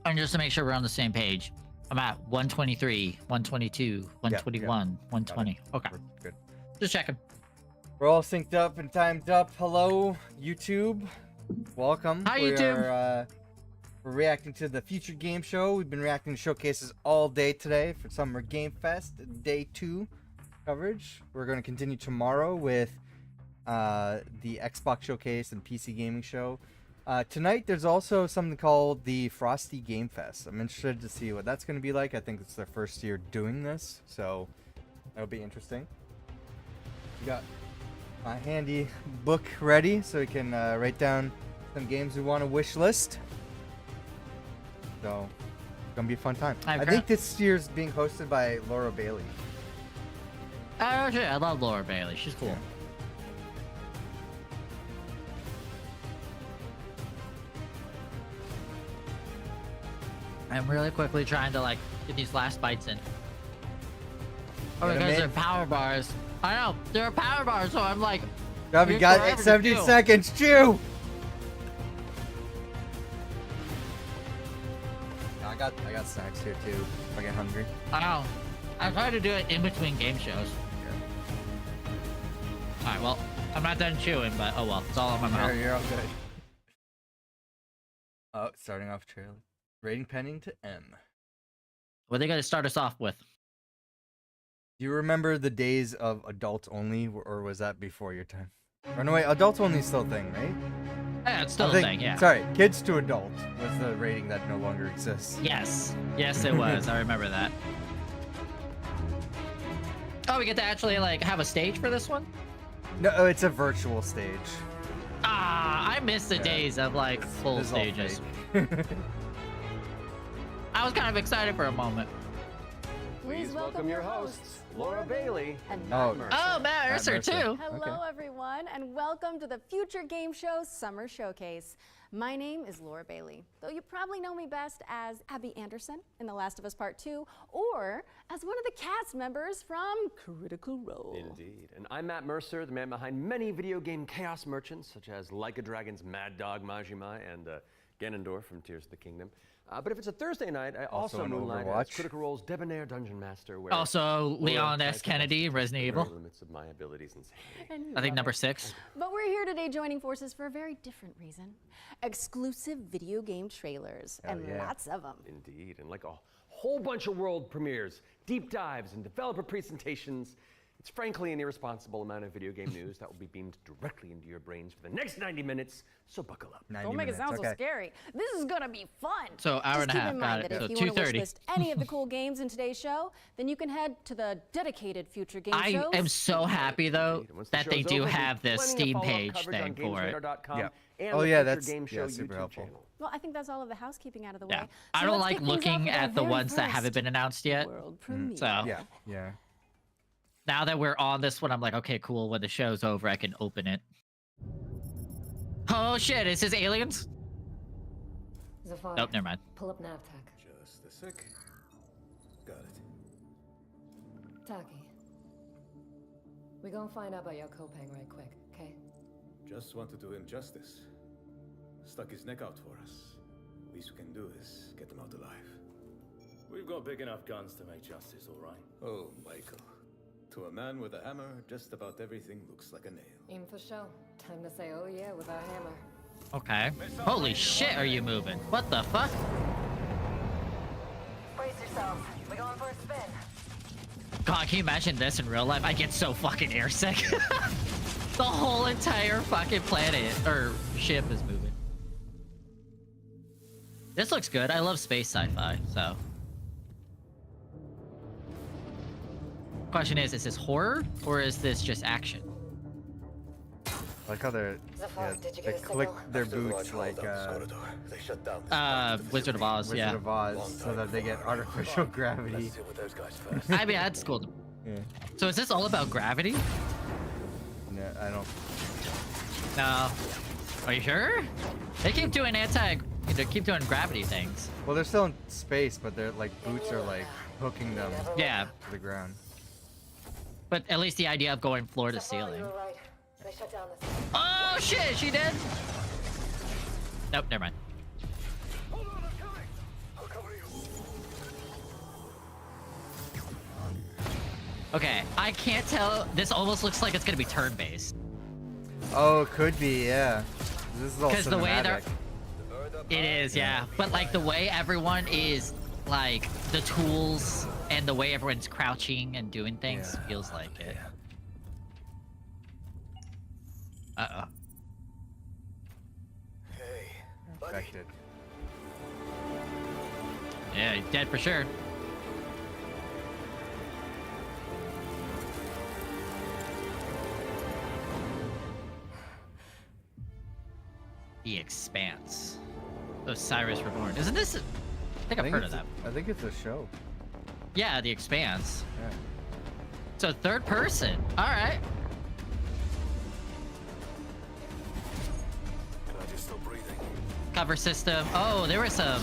And just to make sure we're on the same page, I'm at 123, 122, 121, 120. Okay. We're good. Just checking. We're all synced up and timed up. Hello, YouTube. Welcome. Hi, YouTube. We're reacting to the Future Game Show. We've been reacting to showcases all day today for Summer Game Fest Day 2 coverage. We're going to continue tomorrow with the Xbox Showcase and PC Gaming Show. Tonight, there's also something called the Frosty Game Fest. I'm interested to see what that's going to be like. I think it's their first year doing this, so that'll be interesting. We got my handy book ready so we can write down some games we want to wish list. So, it's going to be a fun time. I think this year's being hosted by Laura Bailey. Oh, shit. I love Laura Bailey. She's cool. Yeah. I'm really quickly trying to, like, get these last bites in. Oh, Get 'em because in. they're power bars. I know. They're power bars, so I'm like... We here's got forever to 70 chew. seconds. Chew! I got snacks here too. If I get hungry. I know. I try to do it in between game shows. Alright, well, I'm not done chewing, but oh well. It's all on my mouth. You're all good. Oh, starting off trailer. Rating pending to M. What are they going to start us off with? Do you remember the days of adults only, or was that before your time? Or no, wait, adults only is still a thing, right? Yeah, it's still I a think- thing, yeah. Sorry, kids to adult was the rating that no longer exists. Yes. Yes, it was. I remember that. Oh, we get to actually, like, have a stage for this one? No, it's a virtual stage. Ah, I miss the Yeah. days of, like, full This is all stages. fake. I was kind of excited for a moment. Please welcome your hosts, Laura Bailey and Oh. Matt Mercer. Oh, Matt Mercer, Mercer. too. Hello, Okay. everyone, and welcome to the Future Game Show Summer Showcase. My name is Laura Bailey, though you probably know me best as Abby Anderson in The Last of Us Part 2, or as one of the cast members from Critical Role. Indeed. And I'm Matt Mercer, the man behind many video game chaos merchants, such as Like a Dragon's Mad Dog Majima and Ganondorf from Tears of the Kingdom. But if it's a Thursday night, I also in moonlight as Overwatch. Critical Role's Debonair Dungeon Master, where Also, Laura Leon tries S. to test Kennedy, the Resident very Evil. limits of my abilities and sanity. And you I think love number it. 6. But we're here today joining forces for a very different reason. Exclusive video game trailers, Hell and yeah. lots of them. Indeed, and like a whole bunch of world premieres, deep dives, and developer presentations, it's frankly an irresponsible amount of video game news that will be beamed directly into your brains for the next 90 minutes, so buckle up. 90 Don't make it minutes, sound so okay. scary. This is gonna be fun. So, hour Just and a keep half, in got mind it. that So, if you want to wish 2:30. list any of the cool games in today's show, then you can head to the dedicated Future Game I Shows. am so happy, though, Indeed. And once the that they show's do over, have there's this plenty Steam of follow-up page coverage on thing for it. GamesRadar.com Yeah. and Oh, the yeah, Future that's- Game Show super YouTube helpful. channel. Well, I think that's all of the housekeeping out of the Yeah. way. I So don't let's like kick things off looking with our at the very ones that haven't first been announced yet. world premiere. So, Yeah, yeah. now that we're on this one, I'm like, okay, cool. When the show's over, I can open it. Oh, shit. Is this aliens? Zafar, Nope, never mind. pull up Navtech. Just a sec. Got it. Taki. We gonna find out about your Kopang right quick, okay? Just want to do him justice. Stuck his neck out for us. Least we can do is get him out alive. We've got big enough guns to make justice, all right? Oh, Michael. To a man with a hammer, just about everything looks like a nail. Aim for show. Time to say oh yeah with our hammer. Okay. Holy shit, are you moving? What the fuck? Brace yourselves. We going for a spin. God, can you imagine this in real life? I get so fucking airsick. The whole entire fucking planet or ship is moving. This looks good. I love space sci-fi, so. Question is this horror or is this just action? I like how they're, Zafar, yeah, did you they get a click signal? their boots like They shut down this Wizard of Oz, Wizard yeah. of Oz, so that they get artificial gravity. Let's deal with those guys first. I mean, that's cool. Yeah. So is this all about gravity? No, I don't. No. Are you sure? They keep doing they keep doing gravity things. Well, they're still in space, but their like boots are like hooking them Yeah, to the ground. but at least the idea of going floor to Zafar, ceiling. you were right. They shut down this. Oh shit, she did? Nope, never mind. Okay, I can't tell. This almost looks like it's gonna be turn-based. Oh, it could be, yeah. This is all Because the way they're... cinematic. It is, yeah. But like the way everyone is, like, the tools and the way everyone's crouching and doing things feels like it. Uh-oh. Affected. Yeah, he's dead for sure. The Expanse. Osiris Reborn. Isn't this... I think I've heard of that. I think it's a show. Yeah, The Expanse. Yeah. So third person. All right. Glad you're still breathing. Cover system. Oh, there were some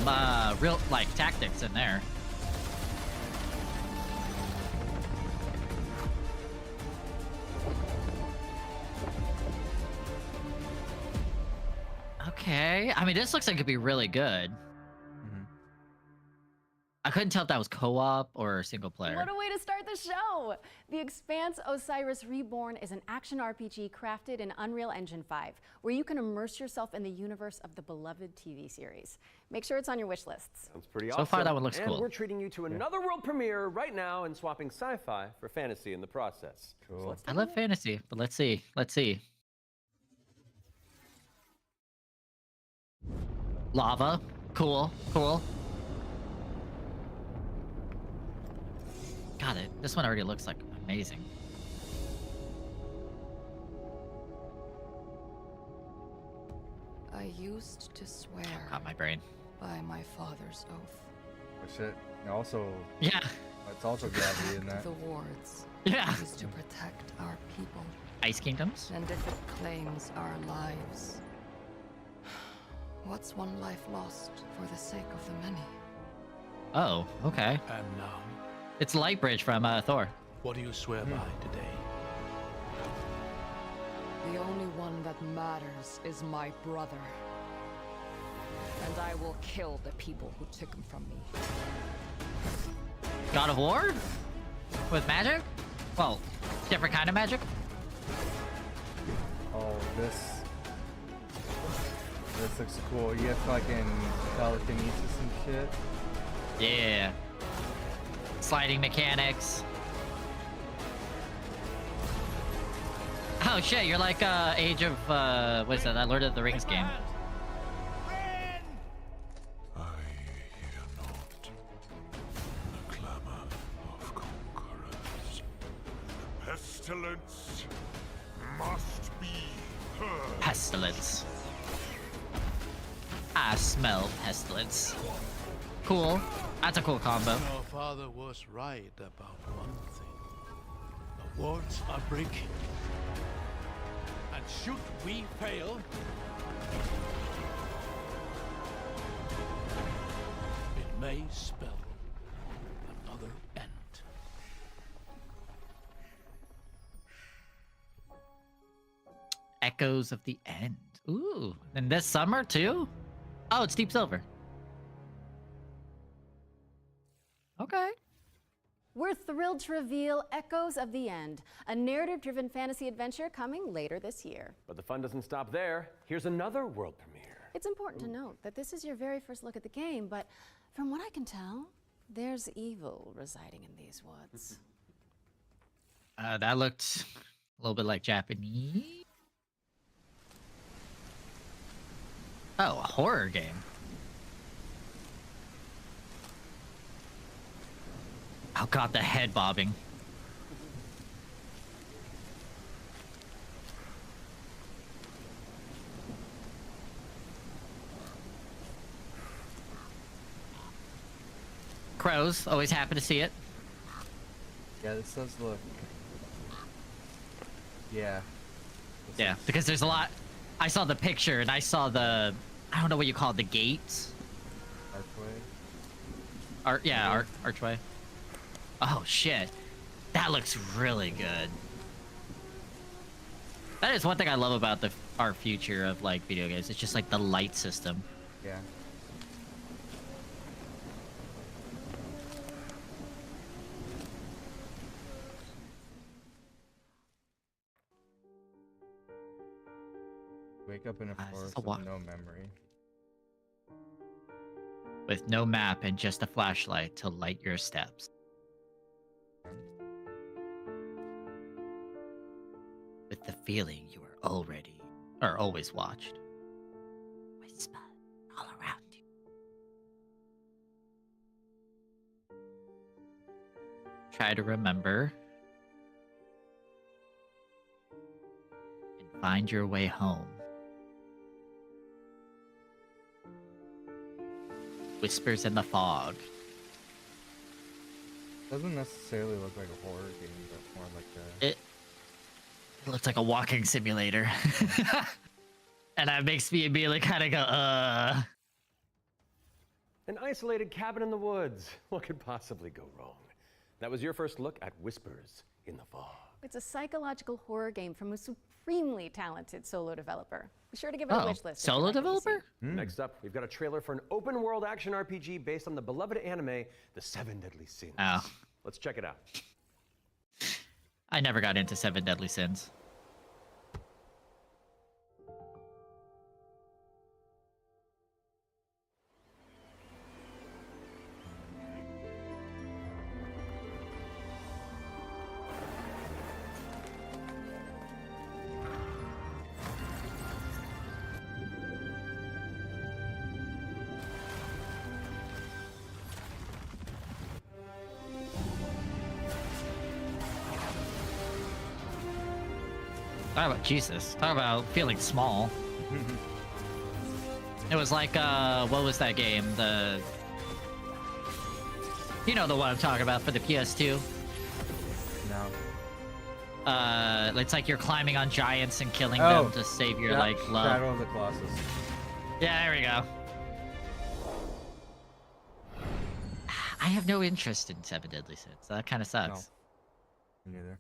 real like tactics in there. Okay. I mean, this looks like it could be really good. I couldn't tell if that was co-op or single player. What a way to start the show! The Expanse Osiris Reborn is an action RPG crafted in Unreal Engine 5, where you can immerse yourself in the universe of the beloved TV series. Make sure it's on your wish lists. Sounds pretty So awesome. far, that one looks and cool. we're treating you to another world premiere right now and swapping sci-fi for fantasy in the process. Cool. So let's I love fantasy, but let's see. Let's see. Lava. Cool. Cool. Got it. This one already looks like amazing. I used to swear Got my brain. by my father's oath. Oh, shit. And also, Yeah. it's also gravity in that. The wards Yeah. is to protect our people, Ice Kingdoms. and if it claims our lives, what's one life lost for the sake of the many? Oh, okay. And now, It's Lightbridge from Thor. what do you swear by today? The only one that matters is my brother. And I will kill the people who took him from me. God of War? With magic? Well, different kind of magic? Oh, this looks cool. You have fucking telekinesis and shit. Yeah. Sliding mechanics. Oh shit, you're like Age of what is that Lord of the Rings game. I hear not the clamor of conquerors. Pestilence must be heard. Pestilence. I smell pestilence. Cool. That's a cool combo. Your father was right about one thing. The wards are breaking. And should we fail, it may spell another end. Echoes of the End. Ooh. And this summer too? Oh, it's Deep Silver. Okay. We're thrilled to reveal Echoes of the End, a narrative-driven fantasy adventure coming later this year. But the fun doesn't stop there. Here's another world premiere. It's important to note that this is your very first look at the game, but from what I can tell, there's evil residing in these woods. That looked a little bit like Japanese. Oh, a horror game. Oh god, the head bobbing. Crows, always happy to see it. Yeah, this does look. Yeah. This Yeah, is- because there's a lot. I saw the picture and I saw the, I don't know what you call it, the gates. Archway. Archway. Oh shit, that looks really good. That is one thing I love about our future of like video games. It's just like the light system. Yeah. Wake up in a this is forest a with walk. no memory. With no map and just a flashlight to light your steps. With the feeling you are always watched. Whisper all around you. Try to remember and find your way home. Whispers in the fog. Doesn't necessarily look like a horror game, but more like a. It looks like a walking simulator. And that makes me immediately kind of go, An isolated cabin in the woods. What could possibly go wrong? That was your first look at Whispers in the Fog. It's a psychological horror game from a supremely talented solo developer. Be sure to give it a wish list. if you solo like what you see. developer? Next up, we've got a trailer for an open world action RPG based on the beloved anime, The Seven Deadly Sins. Oh. Let's check it out. I never got into Seven Deadly Sins. Talk about Jesus. Talk about feeling small. It was like, what was that game? You know the one I'm talking about for the PS2. No. It's like you're climbing on giants and killing Oh. them to save your Yep, like love. Shadow of the Colossus. Yeah, there we go. I have no interest in Seven Deadly Sins. That kind of sucks. Me neither.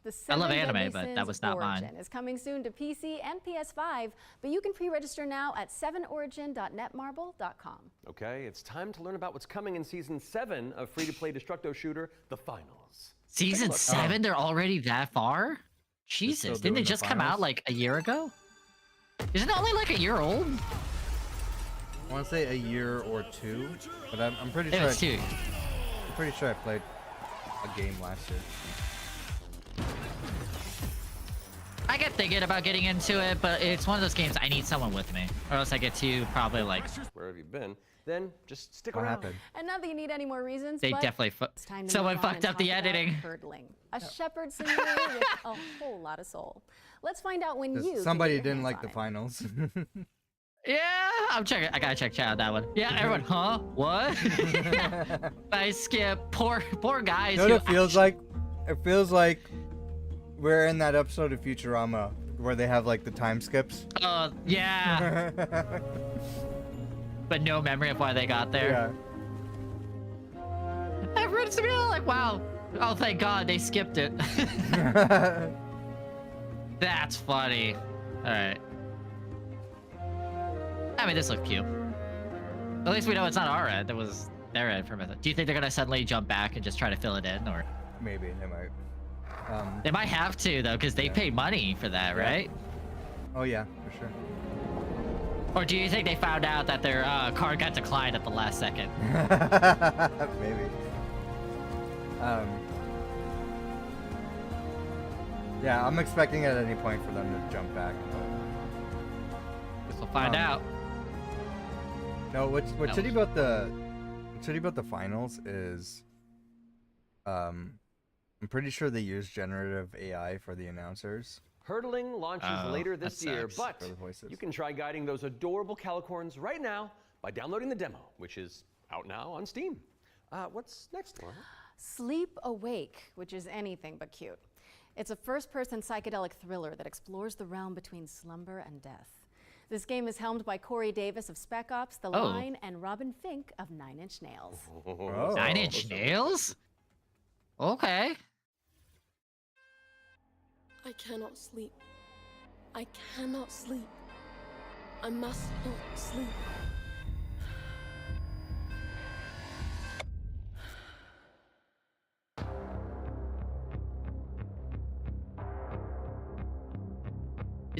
The I love Seven anime, Deadly but that Sins was not mine. Origin is coming soon to PC and PS5, but you can pre-register now at 7origin.netmarble.com. Okay, it's time to learn about what's coming in Season 7 of free-to-play Destructo Shooter, The Finals. Season look. 7, they're already that far? still Jesus, didn't doing they the just come out finals? like a year ago? Isn't it only like a year old? I want to say a year or two, but I'm pretty It sure. was two. I'm pretty sure I played a game last year. I get thinking about getting into it, but it's one of those games I need someone with me, or else I get to probably like Where have you been? Then just stick What around. happened? And not that you need any more reasons, they but definitely it's time to someone move on fucked and up the talk about editing. Hurdling, a shepherd simulator with a whole lot of soul. Let's find out when 'Cause you. can somebody get your didn't hands like on the it. finals. Yeah, I'm checking. I gotta check out that one. Yeah, everyone, huh? What? I skip. Poor guys. You know who what it feels like? It feels like we're in that episode of Futurama where they have like the time skips. Yeah, but no memory of why they got there. Yeah. Everyone's really like, wow. Oh, thank God they skipped it. That's funny. All right. I mean, this looks cute. At least we know it's not our end. It was their end from it. Do you think they're gonna suddenly jump back and just try to fill it in, or Maybe they might. they might have to though, because they Yeah. pay money for that, Yeah. right? Oh yeah, for sure. Or do you think they found out that their card got declined at the last second? Maybe. Yeah, I'm expecting at any point for them to jump back. Guess we'll find Um, out. No, what's That shitty was- about the finals is, I'm pretty sure they use generative AI for the announcers. Hurdling launches Oh, later this that year, sucks. but For the voices. you can try guiding those adorable calicorns right now by downloading the demo, which is out now on Steam. What's next, Laura? Sleep Awake, which is anything but cute. It's a first-person psychedelic thriller that explores the realm between slumber and death. This game is helmed by Corey Davis of Spec Ops: The Oh. Line and Robin Fink of Nine Inch Nails. Oh. 9-inch nails? Okay. I cannot sleep. I cannot sleep. I must not sleep.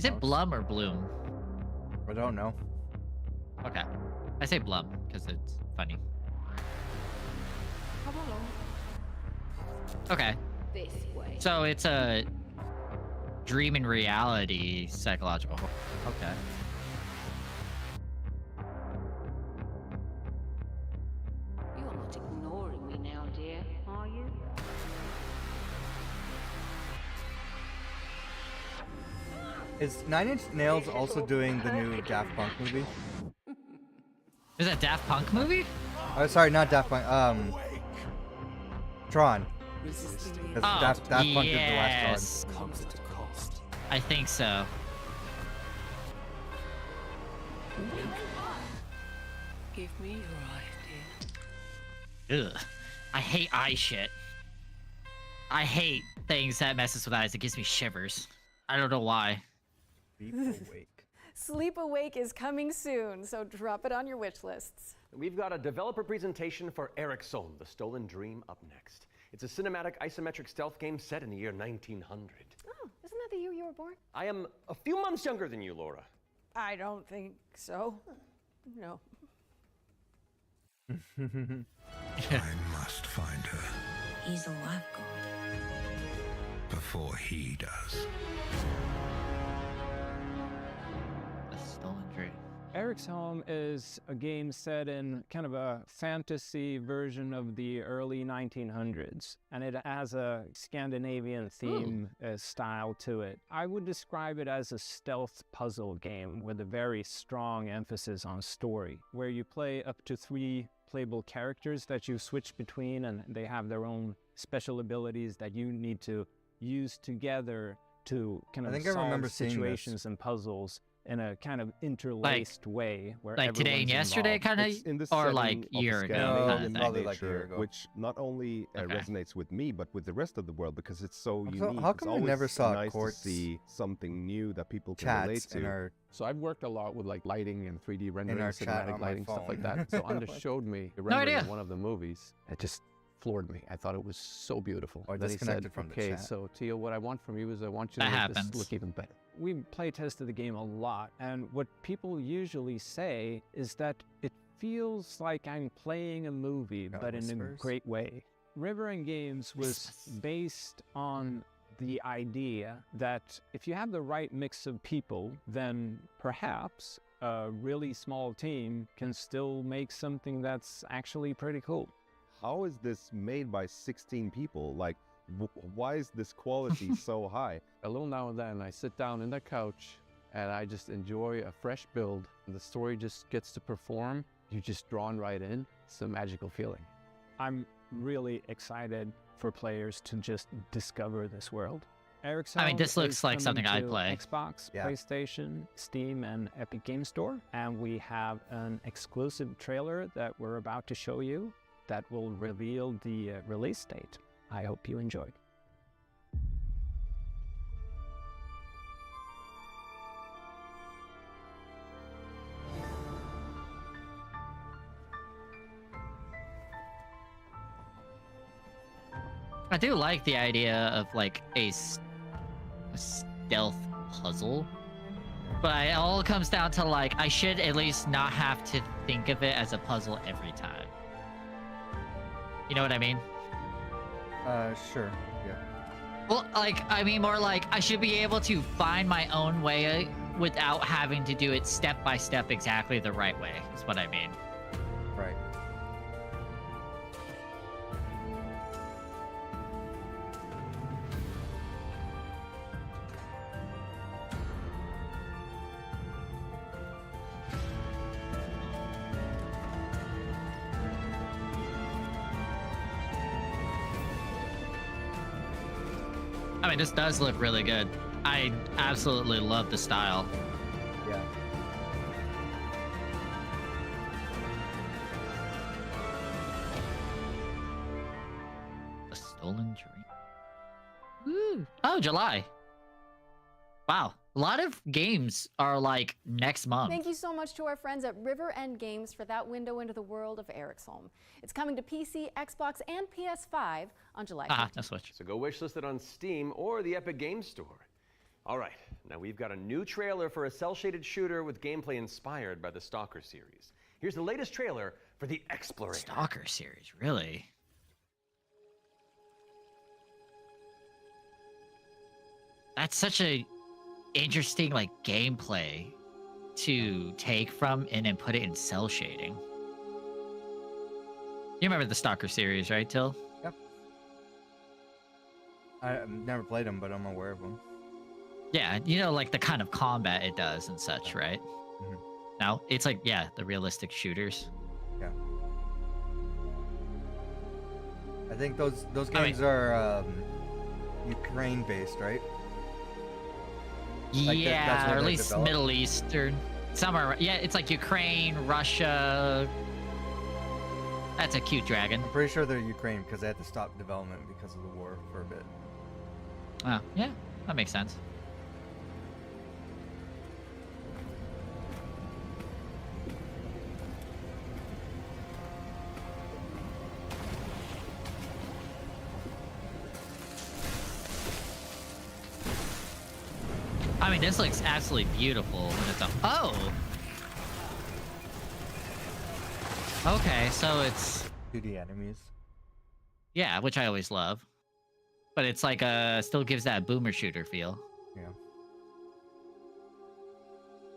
Is it Blum or Bloom? I don't know. Okay. I say Blum because it's funny. Come along. Okay. This way. So it's a dream and reality psychological horror. Okay. You're not ignoring me now, dear, are you? Is Nine Inch Nails also doing the new Daft Punk movie? Is that Daft Punk movie? Oh, sorry, not Daft Punk. Tron. Because Daft Punk did the last Tron. Comes at a cost. I think so. Give me your eyes, dear. Ugh. I hate eye shit. I hate things that messes with eyes. It gives me shivers. I don't know why. Sleep Awake. Sleep Awake is coming soon, so drop it on your wish lists. We've got a developer presentation for Eric Sohn, The Stolen Dream, up next. It's a cinematic isometric stealth game set in the year 1900. Oh, isn't that the year you were born? I am a few months younger than you, Laura. I don't think so. No. I must find her He's a lifeguard. before he does. A stolen dream. Eric's Home is a game set in kind of a fantasy version of the early 1900s, and it has a Scandinavian theme style to it. I would describe it as a stealth puzzle game with a very strong emphasis on story, where you play up to 3 playable characters that you switch between, and they have their own special abilities that you need to use together to kind of I think I remember solve seeing this. situations and puzzles in a kind of interlaced way where Like today and everyone's yesterday, involved. kind It's in the of, or setting like of year ago, Scandinavian kind of thing. probably like a year nature, ago. which not only Okay. resonates with me, but with the rest of the world because it's so So unique. how It's come I always never saw nice Court's to see something new that people can relate Chats in to. our So I've worked a lot with like lighting and 3D rendering, our chat cinematic on my lighting, stuff like phone. that. So Anders showed me the No rendering idea. of one of the movies. It just floored me. I thought it was so beautiful. Oh, I Then he said, disconnected from the "Okay, chat." so Tio, what I want from you is I want you to That make this happens. look even better." We play tested the game a lot, and what people usually say is that it feels like I'm playing a movie, Got but in a whispers. great way. River End Games was based on the idea that if you have the right mix of people, then perhaps a really small team can still make something that's actually pretty cool. How is this made by 16 people? Like, why is this quality so high? A little now and then, I sit down in the couch and I just enjoy a fresh build. The story just gets to perform. You're just drawn right in. It's a magical feeling. I'm really excited for players to just discover this world. Eric's I mean, Home this looks is like coming something I'd to play. Xbox, Yeah. PlayStation, Steam, and Epic Game Store. And we have an exclusive trailer that we're about to show you that will reveal the release date. I hope you enjoy. I do like the idea of like a stealth puzzle, but it all comes down to like I should at least not have to think of it as a puzzle every time. You know what I mean? Sure. Yeah. Well, like I mean more like I should be able to find my own way without having to do it step by step exactly the right way. Is what I mean. Right. I mean, this does look really good. I absolutely love the style. Yeah. The Stolen Dream. Woo. Oh, July. Wow. A lot of games are like next month. Thank you so much to our friends at River End Games for that window into the world of Eric's Home. It's coming to PC, Xbox, and PS5 on July 15th. No switch. So go wishlist it on Steam or the Epic Games Store. All right, now we've got a new trailer for a cel-shaded shooter with gameplay inspired by the Stalker series. Here's the latest trailer for The Explorator. Stalker series, really? That's such a interesting like gameplay to take from and then put it in cell shading. You remember the Stalker series, right, Till? Yep. I've never played them, but I'm aware of them. Yeah, you know, like the kind of combat it does and such, right? Mhm. No, it's like, yeah, the realistic shooters. Yeah. I think those I games are Ukraine based, right? Like Yeah, that's where or at they're least developed? Middle Eastern. Somewhere, yeah, it's like Ukraine, Russia. That's a cute dragon. I'm pretty sure they're Ukraine because they had to stop development because of the war for a bit. Oh, yeah, that makes sense. I mean, this looks absolutely beautiful when it's up. Oh! Okay, so it's... 2D enemies. Yeah, which I always love. But it's like, still gives that boomer shooter feel. Yeah.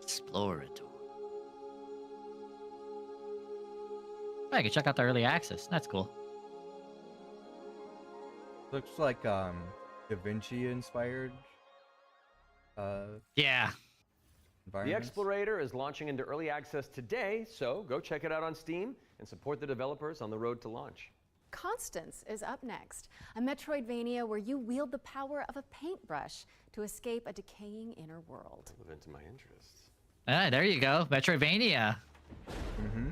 Explorator. I can check out the early access. That's cool. Looks like Da Vinci inspired. Yeah. The Explorator is launching into early access today, so go check it out on Steam and support the developers on the road to launch. Constance is up next, a Metroidvania where you wield the power of a paintbrush to escape a decaying inner world. Live into my interests. Ah, there you go. Metroidvania. Mm-hmm.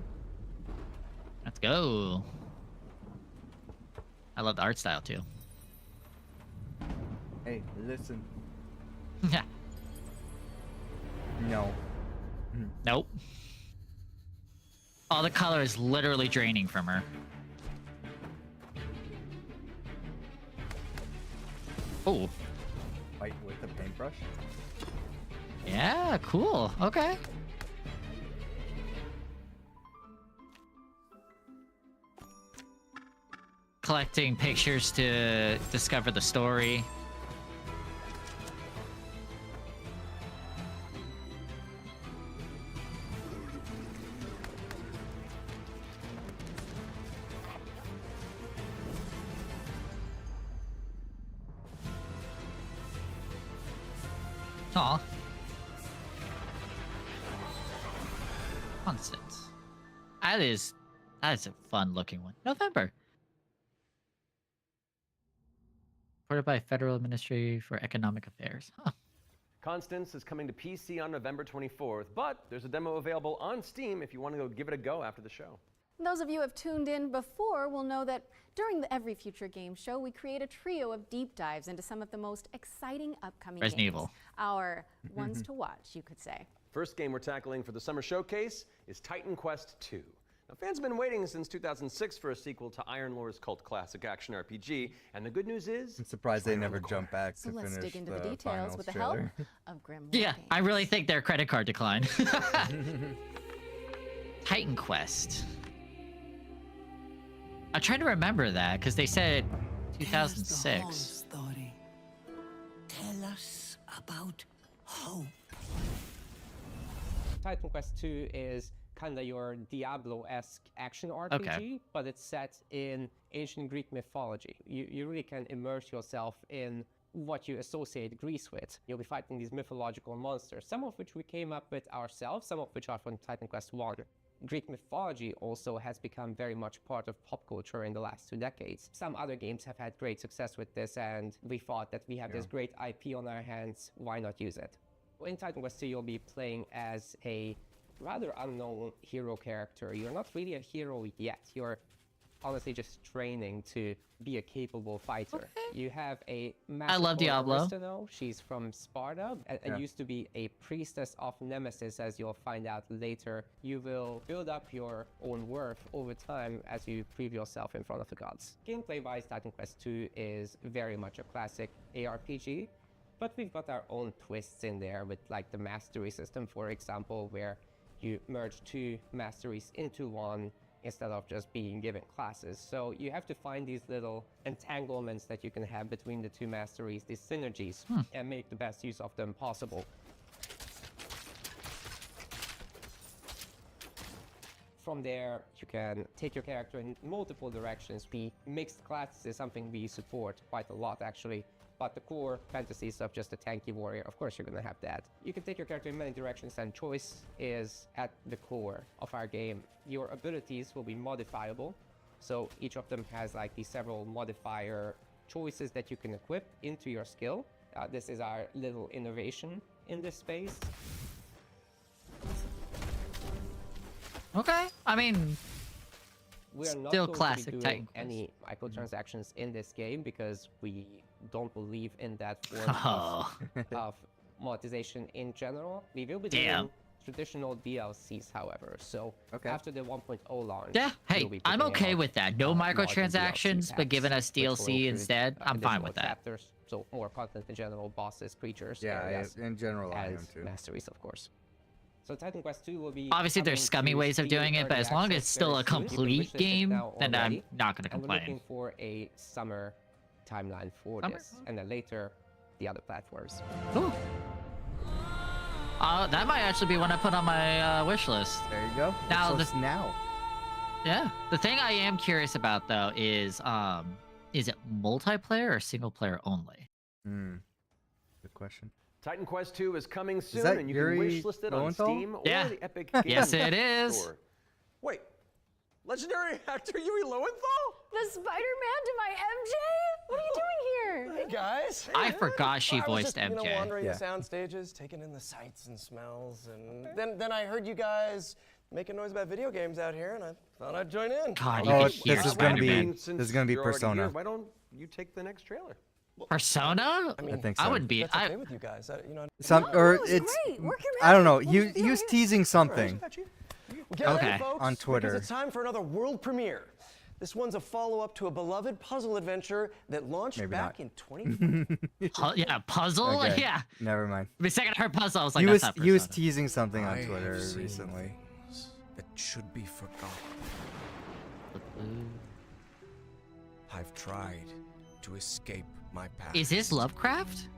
Let's go. I love the art style too. Hey, listen. Yeah. No. Nope. All the color is literally draining from her. Oh. Fight with a paintbrush? Yeah, cool. Okay. Collecting pictures to discover the story. Aw. Constance. That is a fun looking one. November. Supported by Federal Ministry for Economic Affairs. Huh. Constance is coming to PC on November 24th, but there's a demo available on Steam if you want to go give it a go after the show. Those of you who have tuned in before will know that during the Every Future Game Show, we create a trio of deep dives into some of the most exciting upcoming Resident games. Evil. Our ones to watch, you could say. First game we're tackling for the summer showcase is Titan Quest II. Now, fans have been waiting since 2006 for a sequel to Iron Lore's cult classic action RPG, and the good news is... I'm surprised they never jumped back So to let's finish dig into the the details finals with the trailer. help of Grim Yeah, I really think their credit card declined. Titan Quest. I'm trying to remember that because they said 2006. Story. Tell us about hope. Titan Quest II is kind of your Diablo-esque action RPG, but it's set in ancient Greek mythology. You really can immerse yourself in what you associate Greece with. You'll be fighting these mythological monsters, some of which we came up with ourselves, some of which are from Titan Quest I. Greek mythology also has become very much part of pop culture in the last 2 decades. Some other games have had great success with this, and we thought that we have this great IP on our hands, why not use it? In Titan Quest II, you'll be playing as a rather unknown hero character. You're not really a hero yet. You're honestly just training to be a capable fighter. You have a I love Diablo. Aristano. She's from Sparta and used to be a priestess of Nemesis, as you'll find out later. You will build up your own worth over time as you prove yourself in front of the gods. Gameplay-wise, Titan Quest II is very much a classic ARPG, but we've got our own twists in there with like the mastery system, for example, where you merge 2 masteries into one instead of just being given classes. So you have to find these little entanglements that you can have between the 2 masteries, these synergies, and make the best use of them possible. From there, you can take your character in multiple directions. Mixed classes is something we support quite a lot, actually. But the core fantasies of just a tanky warrior, of course you're gonna have that. You can take your character in many directions, and choice is at the core of our game. Your abilities will be modifiable, so each of them has like these several modifier choices that you can equip into your skill. This is our little innovation in this space. Okay, I mean, We are not still going classic to be Titan doing any microtransactions in this game because we don't believe in that form of monetization in general. We will be doing traditional DLCs, however. So after the 1.0 launch, yeah, hey, we'll be I'm putting okay out, with that. No larger microtransactions, DLC but giving us packs, which will DLC include, instead, I'm fine additional with that. chapters, so more content in general, bosses, creatures, Yeah, areas, in general, I am as too. masteries, of course. So Titan Quest 2 will be Obviously, there's coming scummy to ways of Steam doing it, but Early as long as Access it's still very a soon. You can complete wishlist it game, now then I'm already, not gonna and we're complain. looking for a summer timeline for Summer? this, and then later the other platforms. Cool. That might actually be one I put on my wish list. There you go. Now, now. Yeah. The thing I am curious about though is it multiplayer or single player only? Good question. Titan Quest 2 is coming soon, that and you Yuri can wishlist it on Lowenthal? Steam or Yeah. the Epic Games Yes, it is. Store. Wait, legendary actor Yuri Lowenthal? The Spider-Man to my MJ? What are you doing here? Hey guys. I forgot she I was voiced just, MJ. wandering the sound stages, taking in the sights and smells, and then I heard you guys making noise about video games out here, and I thought I'd join in. God, Oh, you this can hear is gonna be Spider-Man. this is gonna be You're already Persona. here, why don't you take the next trailer? Persona? I mean, think so. wouldn't be. That's okay with you guys, you know. Some or was it's great. Work your I don't know. magic. He was teasing something. Get ready, Okay. folks, On Twitter. because it's time for another world premiere. This one's a follow-up to a beloved puzzle adventure that launched Maybe back not. in 2020. Yeah, puzzle. Okay, Yeah. Never mind. The second I heard puzzle, I was like, He that's was not he was Persona. teasing something on I Twitter have seen recently. things that should be forgotten. I've tried to escape my past. Is this Lovecraft?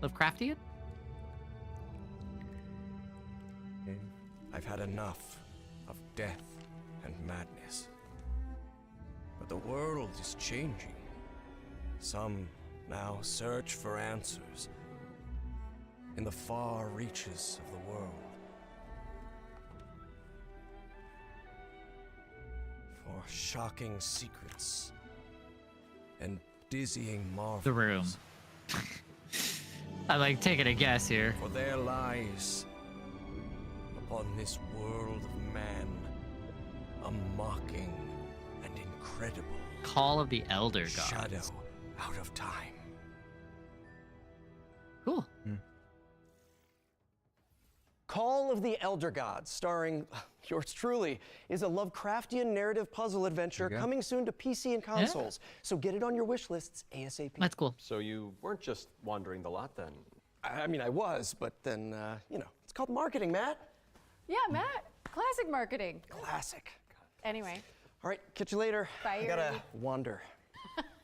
Lovecraftian? I've had enough of death and madness. But the world is changing. Some now search for answers in the far reaches of the world. For shocking secrets and dizzying marvels. The Room. I'm like taking a guess here. For there lies upon this world of man a mocking and incredible Call of the Elder Gods. shadow out of time. Cool. Call of the Elder Gods, starring yours truly, is a Lovecraftian narrative puzzle adventure coming soon to PC and consoles. So get it on your wish lists ASAP. That's cool. So you weren't just wandering the lot then? I mean, I was, but then, you know, it's called marketing, Matt. Yeah, Matt. Classic marketing. Classic. Anyway. All right, catch you later. Bye, I gotta Yuri. wander.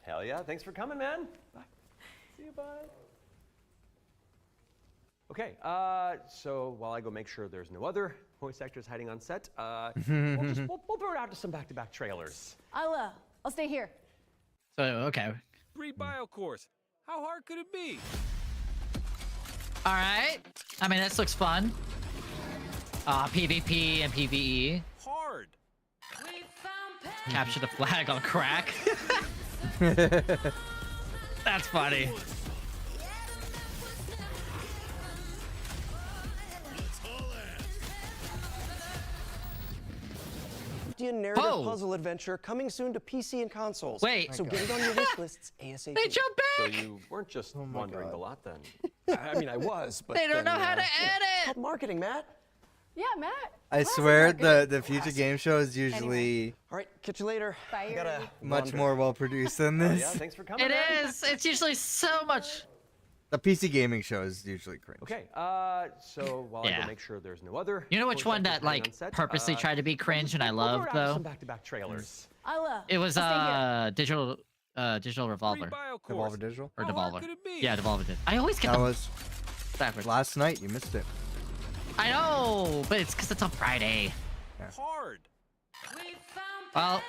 Hell yeah, thanks for coming, man. Bye. See you, bye. Okay, so while I go make sure there's no other voice actors hiding on set, we'll throw it out to some back-to-back trailers. I'll stay here. So, okay. Read BioCores. How hard could it be? All right. I mean, this looks fun. PvP and PvE. Hard. Capture the flag on crack. That's funny. Narrative puzzle adventure coming soon to PC and consoles. Wait. So get it on your wish lists ASAP. They jumped So back. you weren't just wandering the lot then? I mean, I was, but They don't then, know how to it's edit. called marketing, Matt. Yeah, Matt. I Classic swear marketing. the future game show is usually All right, catch you later. Bye, I gotta Yuri. much wander. more well produced than Yeah, this. thanks for coming. It man. is. It's usually so much. The PC gaming show is usually cringe. Okay, so while I go make sure there's no other. You know which one that like purposely tried to be cringe and I loved though? Some back-to-back trailers. It was Digital Revolver. Devolver Digital? Or Devolver. Yeah, Devolver did. I always get that them was backwards. Last night. You missed it. I know, but it's because it's on Friday. Yeah. Hard. Well,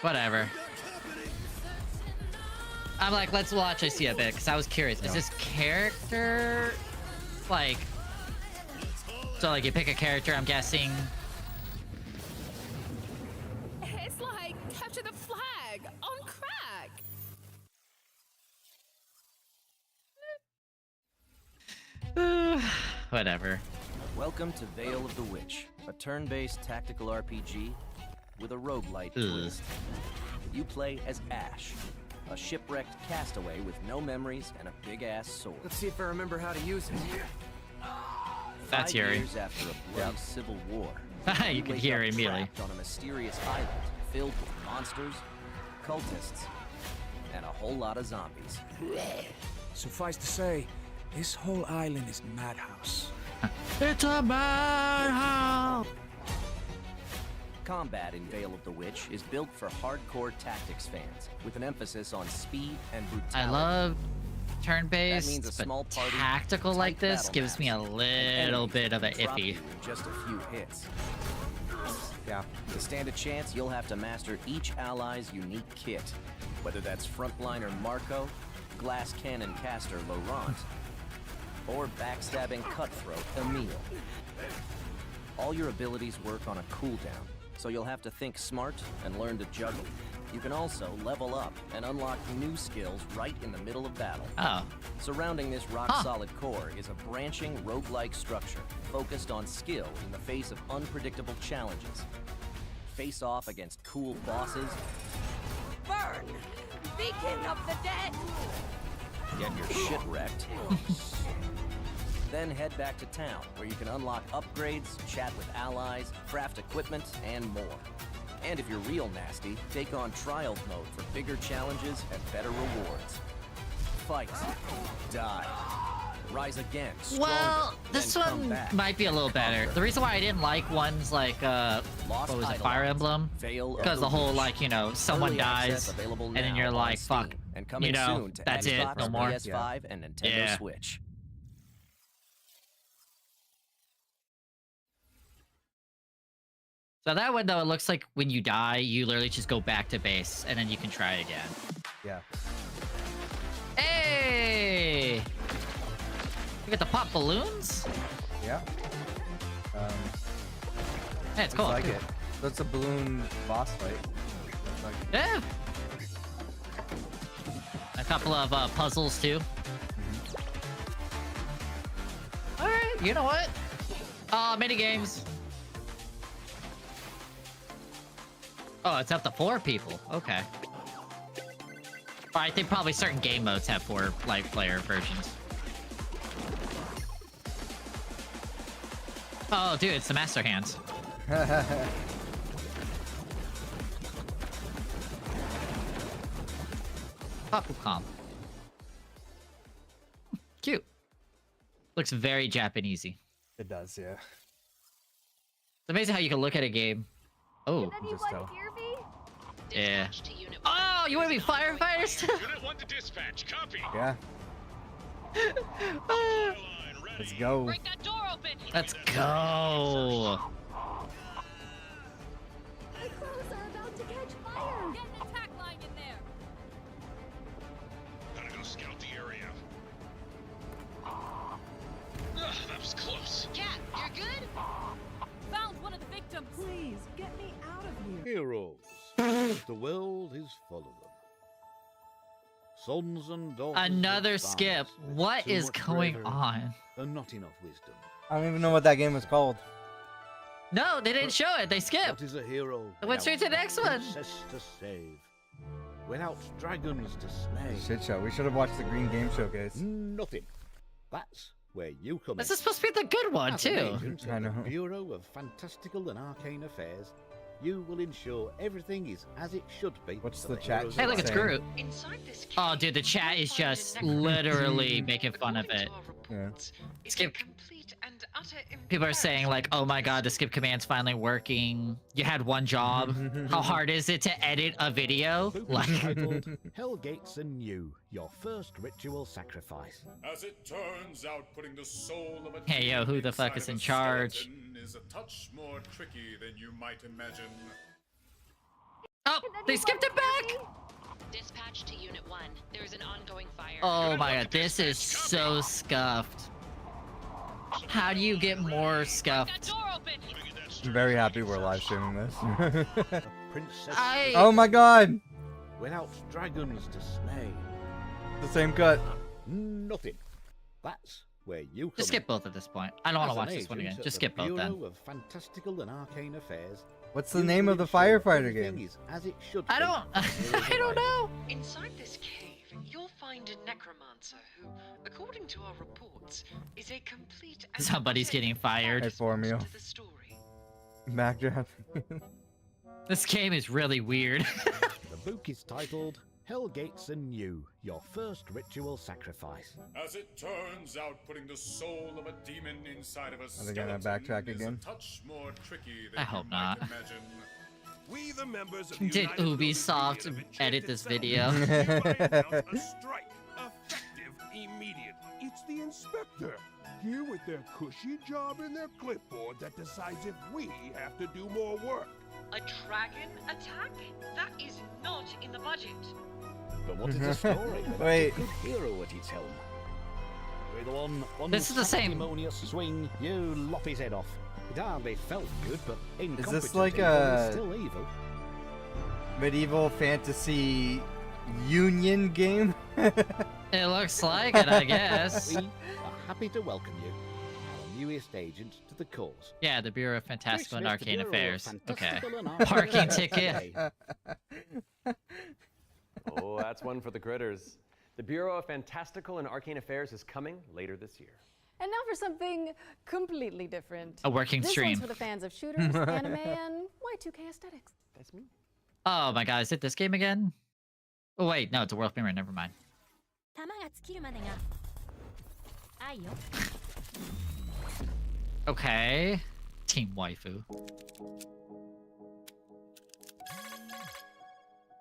whatever. I'm like, let's watch I see a bit because I was curious. Is this character like? So like you pick a character, I'm guessing. It's like capture the flag on crack. Whatever. Welcome to Veil of the Witch, a turn-based tactical RPG with a roguelite twist. You play as Ash, a shipwrecked castaway with no memories and a big-ass sword. Let's see if I remember how to use it. That's 5 Yuri. years after a bloody civil war, You can wake hear up it immediately. trapped on a mysterious island filled with monsters, cultists, and a whole lot of zombies. Suffice to say, this whole island is a madhouse. It's a madhouse! Combat in Veil of the Witch is built for hardcore tactics fans, with an emphasis on speed and brutality. I love That means turn-based, a small but party, tactical like tight this battle gives me a maps, little and bit of an enemies can drop iffy. you in just a few hits. Yeah. To stand a chance, you'll have to master each ally's unique kit, whether that's frontliner Marco, glass cannon caster Laurent, or backstabbing cutthroat Emile. All your abilities work on a cooldown, so you'll have to think smart and learn to juggle. You can also level up and unlock new skills right in the middle of battle. Oh. Surrounding this rock-solid core is a branching roguelike structure focused on skill in the face of unpredictable challenges. Face off against cool bosses. Burn! Beacon of the dead! Get your shit wrecked. Then head back to town, where you can unlock upgrades, chat with allies, craft equipment, and more. And if you're real nasty, take on Trials mode for bigger challenges and better rewards. Fight. Die. Rise again. Stronger, Well, this then come one back. might be a little better. The reason why I didn't like ones like what was it, Fire Emblem? Veil of Because the whole Witch. like, you know, someone Early access dies available and then now you're on like, Steam, fuck, and coming you know, soon to that's it, Xbox, no more. PS5, and Nintendo Yeah. Switch. So that one though, it looks like when you die, you literally just go back to base and then you can try again. Yeah. Hey! You get to pop balloons? Yeah. Yeah, it's looks cool. like it. So it's a balloon boss fight. Looks like it. Yeah. A couple of puzzles too. All right, you know what? Mini games. Oh, it's up to 4 people. Okay. I think probably certain game modes have 4 like player versions. Oh, dude, it's the Master Hands. Papucom. Cute. Looks very Japanesey. It does, yeah. It's amazing how you can look at a game. Oh. Just tell. Yeah. Oh, you want to be firefighters? Unit 1 to dispatch. Copy. Yeah. Let's go. Break that door open! Let's go. The clothes are about to catch fire! Get an attack line in there! Gotta go scout the area. That was close. Cat, you're good? Found one of the victims! Please, get me out of here! Heroes. The world is full of them. Sons and daughters. Another of skip. farmers with What too is much going bravery on? And not enough wisdom. I don't even know what that game was called. No, they didn't show it. They skipped. What is a hero? It went straight to the without next one. princess to save, without dragons to slay. Shit show. We should have watched the Green Game Showcase. Nothing. That's where you come This in. is supposed to be the good one As an too. agent I of the know. Bureau of Fantastical and Arcane Affairs, you will ensure everything is as it should be. What's for the chat heroes Hey, of look, it's Iron. Groot. Oh, dude, the chat is just literally making fun of it. Yeah. Skip. People are saying like, "Oh my God, the skip command's finally working. You had one job. How hard is it to edit a video?" Like, Titled Hellgates Anew, your first ritual sacrifice. As it turns out, putting the soul of a hey yo, who the fuck is in charge? skeleton is a touch more tricky than you might imagine. Oh, they skipped it back. Dispatch to Unit 1. There is an ongoing fire. Oh my God, this is so scuffed. How do you get more scuffed? I'm very happy we're live streaming this. Princess Oh my God! without dragons to slay. The same cut. Nothing. That's where you come Just skip in. both at this point. I don't want As to an watch this one agent again. at Just the skip both Bureau then. of Fantastical and Arcane Affairs. What's the you name will of the ensure firefighter everything game? is as it should I be don't. for heroes I of don't Iron. know. Inside this cave, you'll find a necromancer who, according to our reports, is a complete and Somebody's getting fired. Hey, Formio. the story. Backdraft. This game is really weird. The book is titled Hellgates Anew, your first ritual sacrifice. As it turns out, putting the soul of a demon inside of a Are they gonna backtrack is again? a touch more tricky than I you hope might not. imagine. We, the members of Did Ubisoft edit this video? a strike, effective, immediate. It's the inspector, here with their cushy job in their clipboard that decides if we have to do more work. A dragon attack? That is not in the budget. But what is the story about Wait. a good hero at its helm? With one This is the same- unceremonious swing, you lop his head off. It hardly felt good, but incompetent this like evil a- is still evil. Medieval fantasy union game? It looks like it, I guess. We are happy to welcome you, our newest agent to the cause. Yeah, the Bureau of Fantastical and Chris Smith, the Arcane Bureau of Affairs. Okay. Fantastical and Arcane Parking Affairs ticket. today. Oh, that's one for the critters. The Bureau of Fantastical and Arcane Affairs is coming later this year. And now for something completely different. A working this stream. one's for the fans of shooters, anime, and Y2K aesthetics. That's me. Oh my God, is it this game again? Oh wait, no, it's a world premiere. Never mind. Okay. Team Waifu.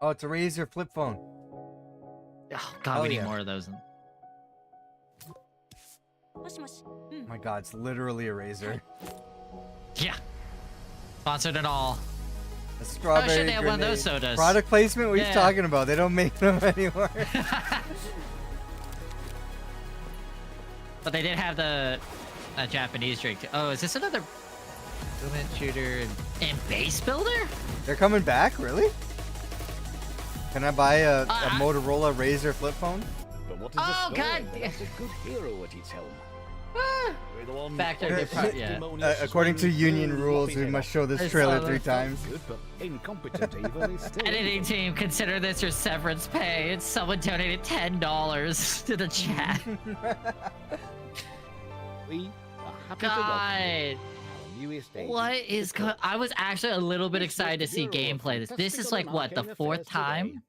Oh, it's a Razer flip phone. Oh God, Oh, we need yeah. more of those. Oh my God, it's literally a Razer. Yeah. Sponsored and all. A strawberry Oh shit, they have one of those grenade. sodas. Product placement? What are you Yeah. talking about? They don't make them anymore. But they did have the Japanese drink. Oh, is this another movement shooter and base builder? They're coming back? Really? Can I buy a Motorola Razer flip phone? But what is the Oh, story God. about a good hero at its helm? With one Factor unceremonious According to swing, union you rules, lop we his must head show this I trailer saw 3 that. times. off. Good, but incompetent evil is still Editing evil. team, consider this your severance pay. And someone donated $10 to the chat. We are happy to welcome God. you, our newest agent What to is the cause. I was actually a little bit Chris Smith, excited to the see Bureau of gameplay. This is Fantastical like and what, the Arcane 4th Affairs time? today.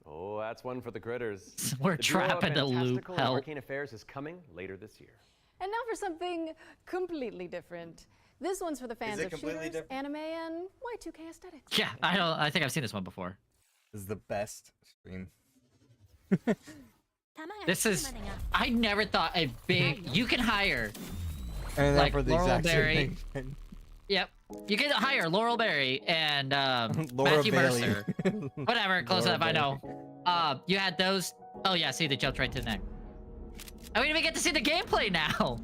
Oh, that's one for the critters. We're The Bureau of trapping a loop. Fantastical and Help. Arcane Affairs is coming later this year. And now for something completely different. This one's for the fans it of completely shooters, different? anime, and Y2K aesthetics. Yeah, I think I've seen this one before. This is the best stream. This is I never thought a big you can hire And like for the Laurel exact Berry. same thing. Yep. You can hire Laurel Berry and Laura Matthew Bailey. Mercer. Whatever, close Laura enough, I know. You had those. Oh yeah, see, they jumped right to the neck. I don't even get to see the gameplay now.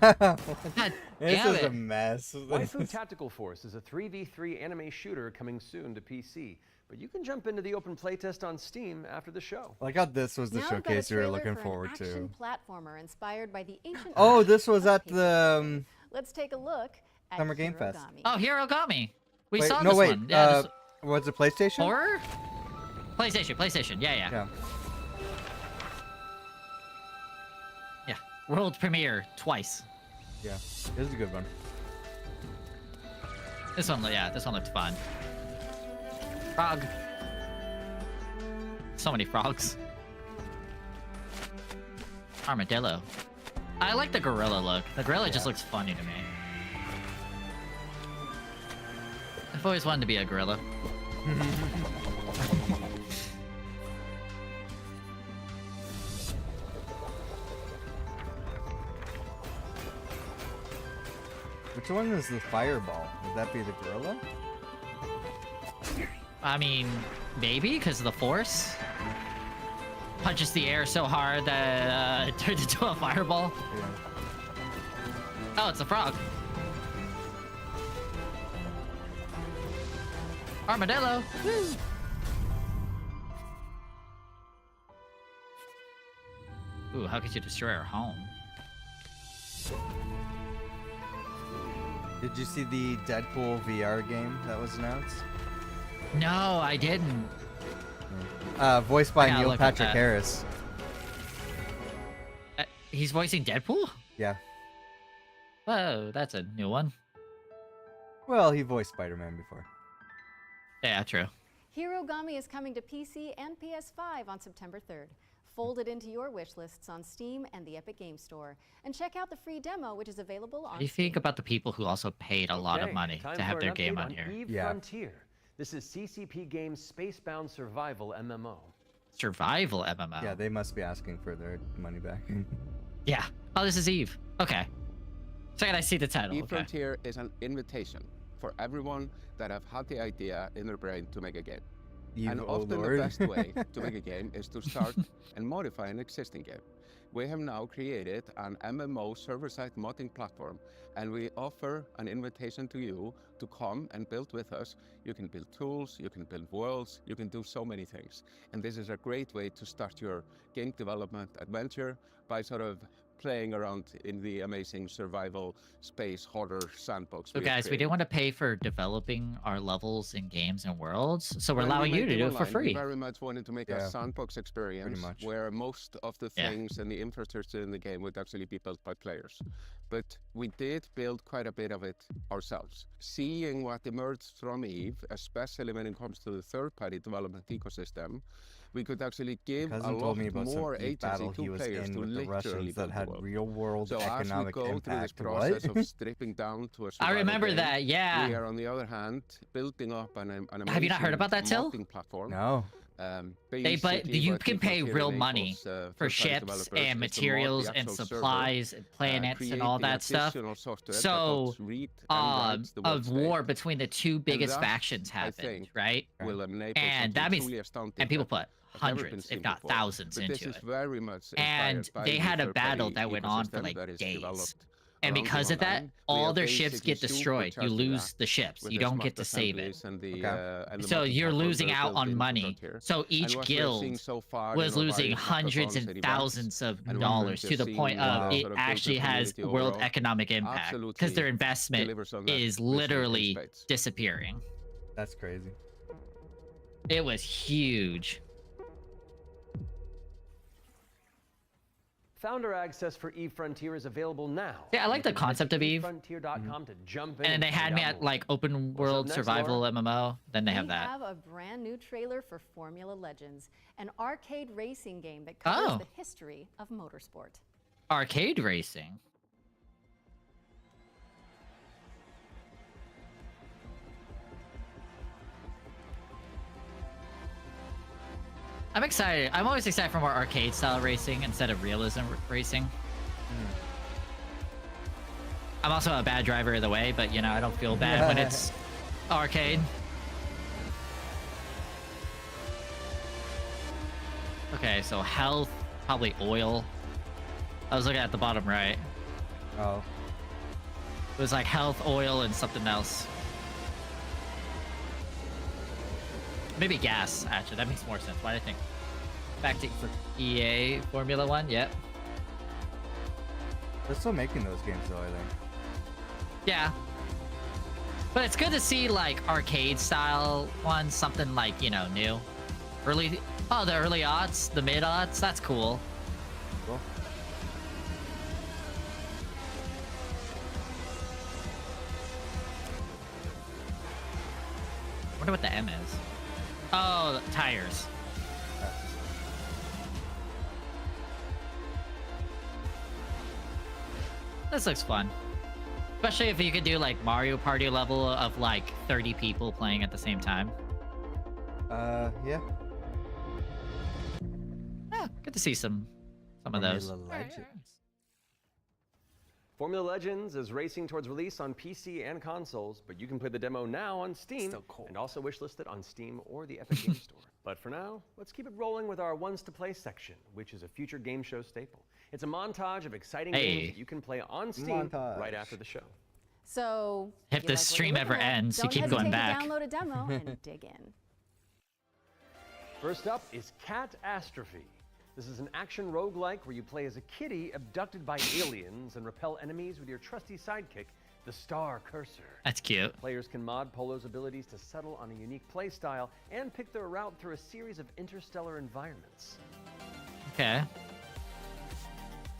God This damn is a it. mess. Waifu Tactical Force is a 3v3 anime shooter coming soon to PC, but you can jump into the open playtest on Steam after the show. I got this was the Now I've got a showcase we were trailer looking for an forward action to. platformer inspired by the ancient. Oh, art this was of at the Let's take a look at Summer Game Fest. Hirogami. Oh, Hirogami. We Wait, saw no, this wait. one. Yeah, this was it PlayStation? horror? PlayStation. Yeah. Yeah. world premiere twice. Yeah, this is a good one. This one looked fun. Frog. So many frogs. Armadillo. I like the gorilla look. The gorilla just looks funny to me. I've always wanted to be a gorilla. Which one is the fireball? Would that be the gorilla? I mean, maybe because of the force. Punches the air so hard that it turns into a fireball. Yeah. Oh, it's a frog. Armadillo. Woo. Ooh, how could you destroy our home? Did you see the Deadpool VR game that was announced? No, I didn't. Voiced by I gotta Neil look at Patrick that. Harris. He's voicing Deadpool? Yeah. Whoa, that's a new one. Well, he voiced Spider-Man before. Yeah, true. Hirogami is coming to PC and PS5 on September 3rd. Fold it into your wish lists on Steam and the Epic Games Store. And check out the free demo, which is available on What do you think about the people who also paid a lot of money time to have for their an game update on here? Eve Frontier. This is CCP Games' Spacebound Survival MMO. Survival MMO. Yeah, they must be asking for their money back. Yeah. Oh, this is Eve. Okay. Second, I see the title. Eve Okay. Frontier is an invitation for everyone that have had the idea in their brain to make a game. You, and oh often Lord. the best way to make a game is to start and modify an existing game. We have now created an MMO server-side modding platform, and we offer an invitation to you to come and build with us. You can build tools, you can build worlds, you can do so many things. And this is a great way to start your game development adventure by sort of playing around in the amazing survival space horror sandbox. So guys, we didn't want to pay for developing our levels in games and worlds, so we're When we allowing you made to it do it for online, free. We very much wanted to make a sandbox experience much. where most of the Yeah. things and the infrastructure in the game would actually be built by players. But we did build quite a bit of it ourselves. Seeing what emerged from Eve, especially when it comes to the third-party development ecosystem, we could actually give Cousin a lot told me about some more Eve agency battle he to was players in to with the literally Russians that build the had world. real-world So as we economic go through this impact. process What? of stripping down to a I survival remember game, that, yeah. we are on the other hand building up an amazing Have you not heard about that, Till? modding platform. No. But Basically you what can Eve pay Frontier real enables, money third-party for ships developers and is to mod the materials and actual server, supplies and planets and all create the that stuff. additional software that So, helps read and write the a world war state. between the two biggest that, factions I happened, think, right? will enable And something that means, truly astounding and people that put has never been hundreds, seen if not before. thousands But this into is it. very much And inspired by they the had a third-party battle that went on for ecosystem like that is days. developed And around because the of that, online. We all are their ships basically get destroyed. You supercharging lose that the ships. with You the don't smart get to save it. assemblies and the, and the So modding you're platform losing that are out built on in money. Frontier. So And each what we're guild seeing so far, was you know, losing by hundreds and hackathons, thousands of and dollars we're to the seeing, point of it sort of actually built has community world overall. economic impact because Absolutely their investment delivers on that is vision in literally spades. disappearing. That's crazy. It was huge. Founder access for Eve Frontier is available now. Yeah, I like the concept of Eve. Frontier.com to jump in And then they had me find at out like open world next, survival Laura? MMO. Then they have We that. have a brand new trailer for Formula Legends, an arcade racing game that covers Oh. the history of motorsport. Arcade racing. I'm excited. I'm always excited for more arcade style racing instead of realism racing. I'm also a bad driver of the way, but you know, I don't feel bad when it's arcade. Okay, so health, probably oil. I was looking at the bottom right. Oh. It was like health, oil, and something else. Maybe gas, actually. That makes more sense. Why did I think? Back to EA Formula 1, yep. They're still making those games though, I think. Yeah. But it's good to see like arcade style ones, something like, you know, new. The early aughts, the mid aughts, that's cool. Cool. wonder what the M is. Oh, tires. This looks fun. Especially if you could do like Mario Party level of like 30 people playing at the same time. Yeah. Yeah, good to see some of those. Formula Legends is racing towards release on PC and consoles, but you can play the demo now on Steam and also wishlist it on Steam or the Epic Game Store. But for now, let's keep it rolling with our Ones to Play section, which is a future game show staple. It's a montage of exciting games that you can play on Steam right after the show. So if the stream ever ends, you keep going back. Download a demo and dig in. First up is Catastrophe. This is an action roguelike where you play as a kitty abducted by aliens and repel enemies with your trusty sidekick, the Star Cursor. That's cute. Players can mod Polo's abilities to settle on a unique playstyle and pick their route through a series of interstellar environments. Okay.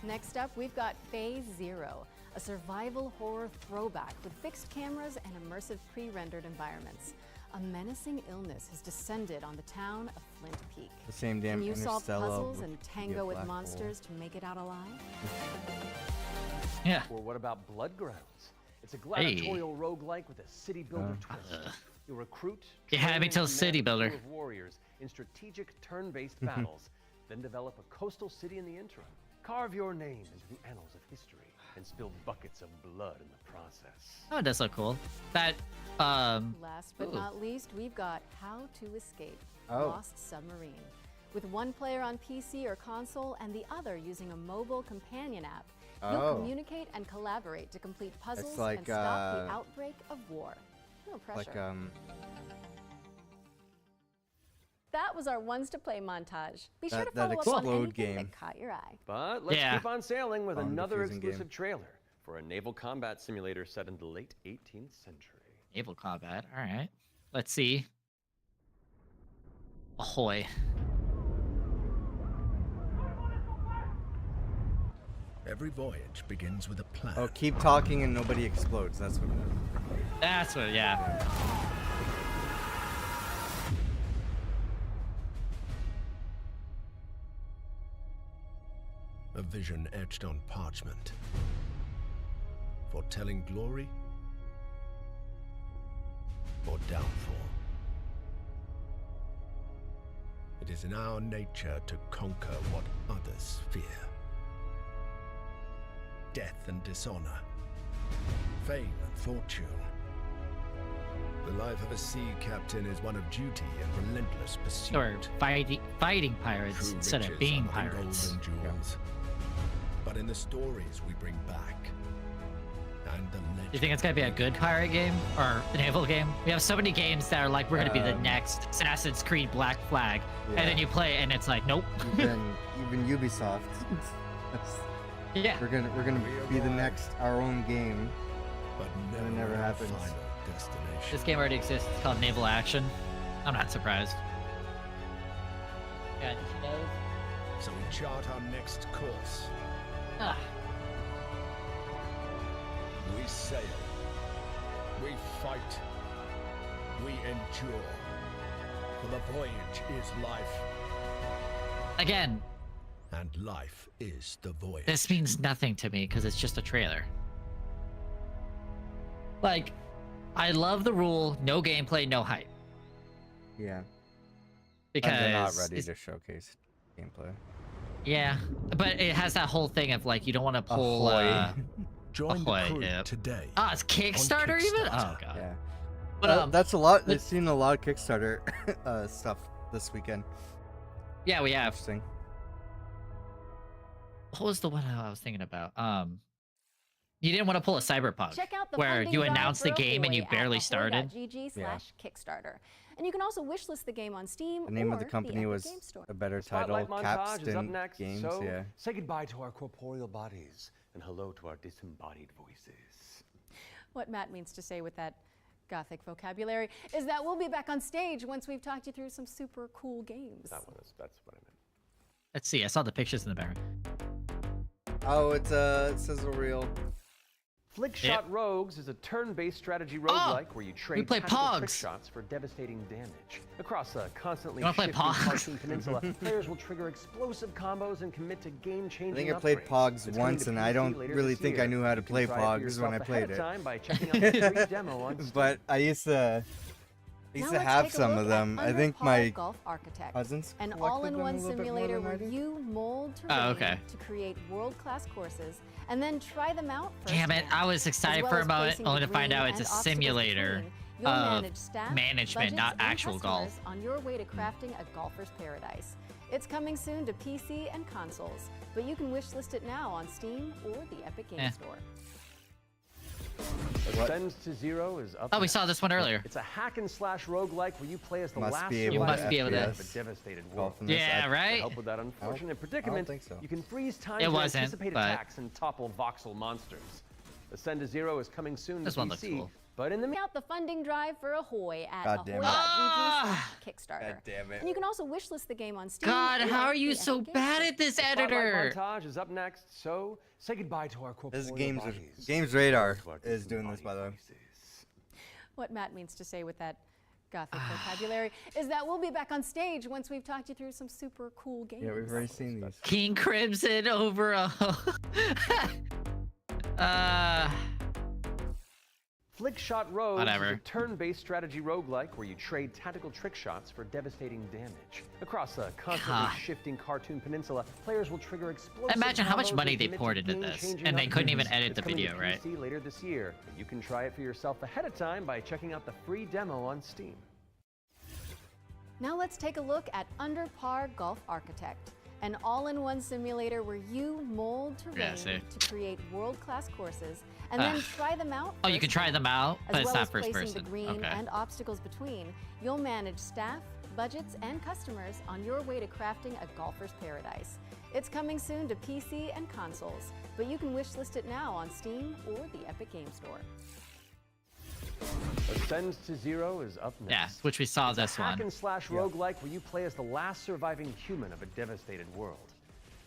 Next up, we've got Phase Zero, a survival horror throwback with fixed cameras and immersive pre-rendered environments. A menacing illness has descended on the town of Flint Peak. The same damn Can you solve Interstellar puzzles would and be a tango with black hole. monsters to make it out alive? Yeah. Or what about Bloodgrounds? It's a gladiatorial roguelike with a city builder twist. You'll recruit, You had me train, till and City command a Builder. crew of warriors in strategic turn-based battles, then develop a coastal city in the interim. Carve your name into the annals of history and spill buckets of blood in the process. Oh, it does look cool. That, Last but ooh. not least, we've got How to Escape, Oh. Lost Submarine. With one player on PC or console and the other using a mobile companion app, you'll Oh. communicate and collaborate to complete puzzles like, and stop the outbreak of war. No pressure. Like That was our Ones to Play montage. Be sure That- to that follow up on Explode anything game. that caught your eye. But let's Yeah. keep on sailing with Fun, another confusing game. exclusive trailer for a naval combat simulator set in the late 18th century. naval combat. All right. Let's see. Ahoy. Every voyage begins with a plan. Oh, keep talking and nobody explodes. That's what. That's what, yeah. A vision etched on parchment, foretelling glory or downfall. It is in our nature to conquer what others fear. Death and dishonor, fame and fortune. The life of a sea captain is one of duty and relentless pursuit. Or fighting pirates True instead of riches being are not in pirates. gold and jewels, but in the stories we bring back and the legend. You think it's gonna be a good pirate game or a naval game? We have so many games that are like, we're gonna be the Um, next Assassin's Creed Black Flag, and then you play it and it's like, nope. Even Ubisoft. Yeah. We're gonna be the next our own game. But and it never our happens. final destination. This game already exists. It's called Naval Action. I'm not surprised. Yeah, she knows. So we chart our next course. Ah. We sail. We fight. We endure. For the voyage is life, Again, and life is the voyage. this means nothing to me because it's just a trailer. Like, I love the rule, no gameplay, no hype. Yeah. Because they're not ready it's- to showcase gameplay. Yeah, but it has that whole thing of like, you don't want to pull Ahoy. Join the Ahoy, crew yeah. today. Ah, it's Kickstarter even? Oh god. Yeah. But That's a lot. but- I've seen a lot of Kickstarter stuff this weekend. Yeah, we have. Interesting. What was the one I was thinking about? You didn't want to pull a Cyberpunk, Check out the where funding you drive announced the for game and you Ahoy barely at started. ahoy.gg/Kickstarter. And you can also wishlist the game on Steam The name or of the company Epic was Game Store. a better title. Spotlight montage is up Capstan next, Games. so Yeah. say goodbye to our corporeal bodies and hello to our disembodied voices. What Matt means to say with that gothic vocabulary is that we'll be back on stage once we've talked you through some super cool games. That's what I meant. Let's see. I saw the pictures in the background. Oh, it's a sizzle reel. Flickshot Rogues is a turn-based strategy roguelike where you trade play tactical trick Pogs. shots for devastating damage. Across a constantly You wanna play shifting Pogs? Khartoum Peninsula, players will trigger explosive combos and commit to game-changing I think I played upgrades. Pogs It's ongs, coming and to I PC don't later really this think I year. knew how to You can play try it for Pogs when I yourself played ahead of it. time by checking out the free demo on Steam. But I used to Now to let's have take a some look of them. at I think Underpar my Golf Architect, cousins an collected all-in-one them a little bit more simulator than I where did. you mold Oh, terrain okay. to create world-class courses and then try them out Damn it! I was excited for a moment, only to find out it's a simulator of management, not actual golf. On your way to crafting a golfer's paradise. It's coming soon to PC and consoles, but you can wishlist it now on Steam or the Epic Games Store. Ascends to Zero is up. Oh, we next. saw this one earlier. It's a hack and slash roguelike where you play as the Must last be able You survivor must be able to- of a devastated world. golf in this. Yeah, I- right? To help with that unfortunate predicament, think so. you can freeze time It to wasn't, anticipate but- attacks and topple voxel monsters. Ascend to Zero is coming soon This to one looks PC, cool. but in the Out the funding drive for Ahoy at God damn it. ahoy.gg/Kickstarter. God damn it. And you can also wishlist the game on Steam. God, or how are the you Epic so Games bad Store. at this, Spotlight editor? montage is up next, so say goodbye to our corporeal This bodies. Games Radar Our is doing this, by the way. What Matt means to say with that gothic vocabulary is that we'll be back on stage once we've talked you through some super cool games. Yeah, we've already seen these. King Crimson over a. Flickshot Rogues Whatever. is a turn-based strategy roguelike where you trade tactical trick shots for devastating damage. Across a constantly God. shifting Khartoum Peninsula, players will trigger explosive Imagine how much combos money and they commit poured to into this, game-changing and they couldn't upgrades. even edit the It's coming video, to right? PC later this year. You can try it for yourself ahead of time by checking out the free demo on Steam. Now let's take a look at Under Par Golf Architect, an all-in-one simulator where you mold terrain see. to create world-class courses and then try them out. Oh, you can try them out, but As it's well not as first placing person. the green Okay. and obstacles between, you'll manage staff, budgets, and customers on your way to crafting a golfer's paradise. It's coming soon to PC and consoles, but you can wishlist it now on Steam or the Epic Games Store. Ascends to Zero is up next. Yeah, which we saw It's a this hack one. and slash roguelike where you play as the last surviving human of a devastated world.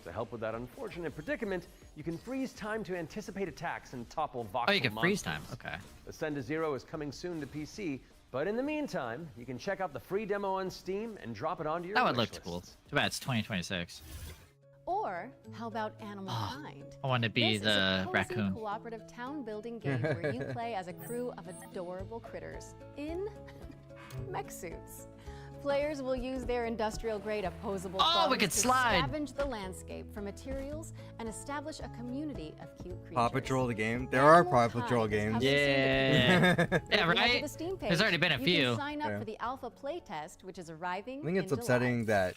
To help with that unfortunate predicament, you can freeze time to anticipate attacks and topple voxel Oh, you can freeze monsters. time. Okay. Ascend to Zero is coming soon to PC, but in the meantime, you can check out the free demo on Steam and drop it onto your That would wish look cool. lists. Too bad it's 2026. Or how about Animal Kind? I want to be This the is a cozy raccoon. cooperative town building game where you play as a crew of adorable critters in mech suits. Players will use their industrial-grade opposable Oh, we thumbs could to slide. scavenge the landscape for materials and establish a community of cute creatures. Paw Patrol the game? There are Animal Paw Kind Patrol is games. coming soon to Yeah. PC. Yeah, If you head to right? the Steam There's already been a page, few. You can sign up Yeah. for the alpha playtest, which is arriving I think it's in upsetting that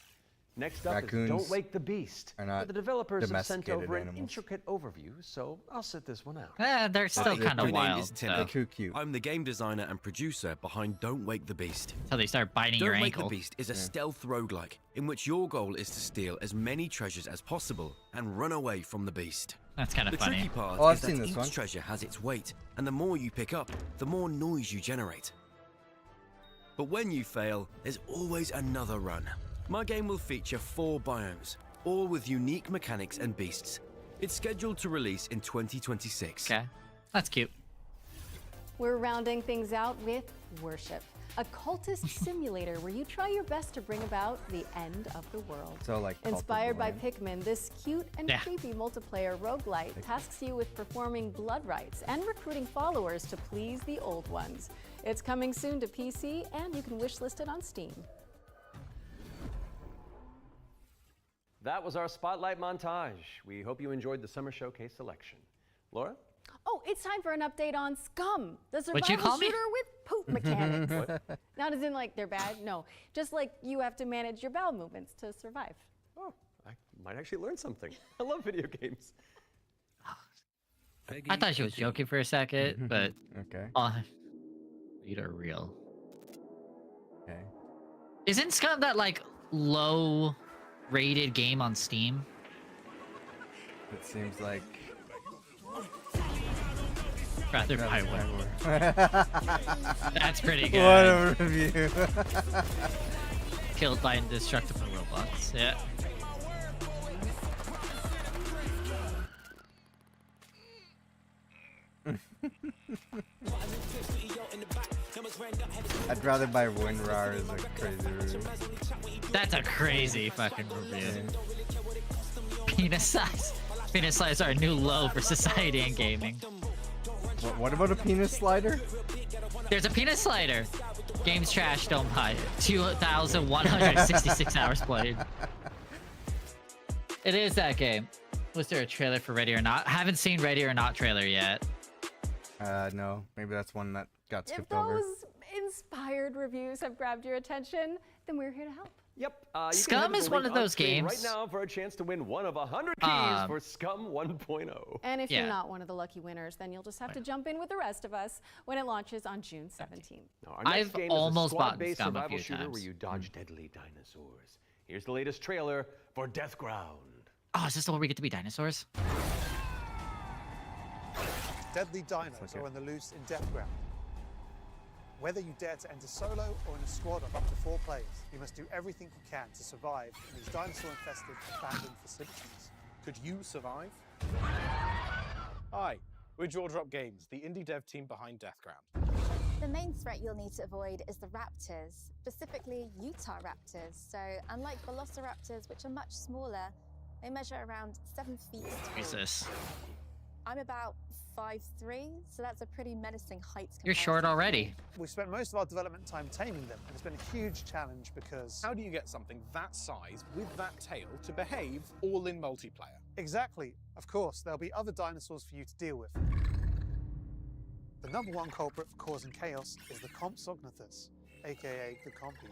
Next up raccoons is Don't Wake the Beast. are not But the developers have sent domesticated over an animals. intricate overview, so I'll sit this one out. They're still kind My of name wild. is Tim. So. too cute. I'm the game designer and producer behind Don't Wake the Beast. Till they start biting your Don't Wake ankle. the Beast is a stealth roguelike in which your goal is to steal as many treasures as possible and run away from the beast. That's kind of The funny. tricky part Oh, I've is that seen this each one. treasure has its weight, and the more you pick up, the more noise you generate. But when you fail, there's always another run. My game will feature 4 biomes, all with unique mechanics and beasts. It's scheduled to release in 2026. Okay, that's cute. We're rounding things out with Worship, a cultist simulator where you try your best to bring about the end of the world. So like Inspired by Cultable, Pikmin, this cute and Yeah. creepy multiplayer roguelite tasks you with performing blood rites and recruiting followers to please the old ones. It's coming soon to PC, and you can wishlist it on Steam. That was our Spotlight montage. We hope you enjoyed the Summer Showcase selection. Laura? Oh, it's time for an update on Scum, the What'd you survival call me? shooter with poop mechanics. Not as in like they're bad, no. Just like you have to manage your bowel movements to survive. Oh, I might actually learn something. I love video games. I thought she was joking for a second, but Okay. these are real. Okay. Isn't Scum that like low-rated game on Steam? It seems like Rather by one. That's pretty good. What a review. Killed by indestructible robots. Yeah. I'd rather buy WinRAR as a crazy review. That's a crazy fucking review. Penis size. Penis size are a new low for society and gaming. What about a penis slider? There's a penis slider. Game's trash, don't buy it. 2,166 hours played. It is that game. Was there a trailer for Ready or Not? Haven't seen Ready or Not trailer yet. No. Maybe that's one that got If skipped over. those inspired reviews have grabbed your attention, then we're here to help. Yep. Scum is one of those games. Right now for a chance to win one of 100 keys for Scum 1.0. And if you're not one of the lucky winners, then you'll just have to jump in with the rest of us when it launches on June 17th. Now, our next I've game almost is a bought squad-based Scum a survival few shooter times. where you dodge deadly dinosaurs. Here's the latest trailer for Deathground. Oh, is this the one where we get to be dinosaurs? Deadly dinos are on the loose in Deathground. Whether you dare to enter solo or in a squad of up to 4 players, you must do everything you can to survive in these dinosaur-infested abandoned facilities. Could you survive? Hi, we're Jaw Drop Games, the indie dev team behind Deathground. The main threat you'll need to avoid is the raptors, specifically Utah raptors. So unlike velociraptors, which are much smaller, they measure around 7 feet tall. Jesus. I'm about 5'3", so that's a pretty menacing height. You're short already. We've spent most of our development time taming them, and it's been a huge challenge because... How do you get something that size with that tail to behave all in multiplayer? Exactly. Of course, there'll be other dinosaurs for you to deal with. The #1 culprit for causing chaos is the Compsognathus, aka the Compy.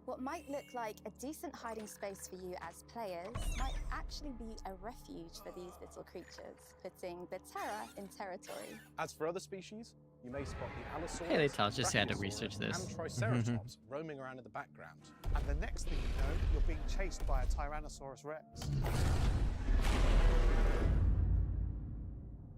What might look like a decent hiding space for you as players might actually be a refuge for these little creatures, putting the terror in territory. As for other species, you may spot the Allosaurus, Hey, they tell us just had to Brachiosaurus, research this. and Triceratops roaming around in the background. And the next thing you know, you're being chased by a Tyrannosaurus Rex.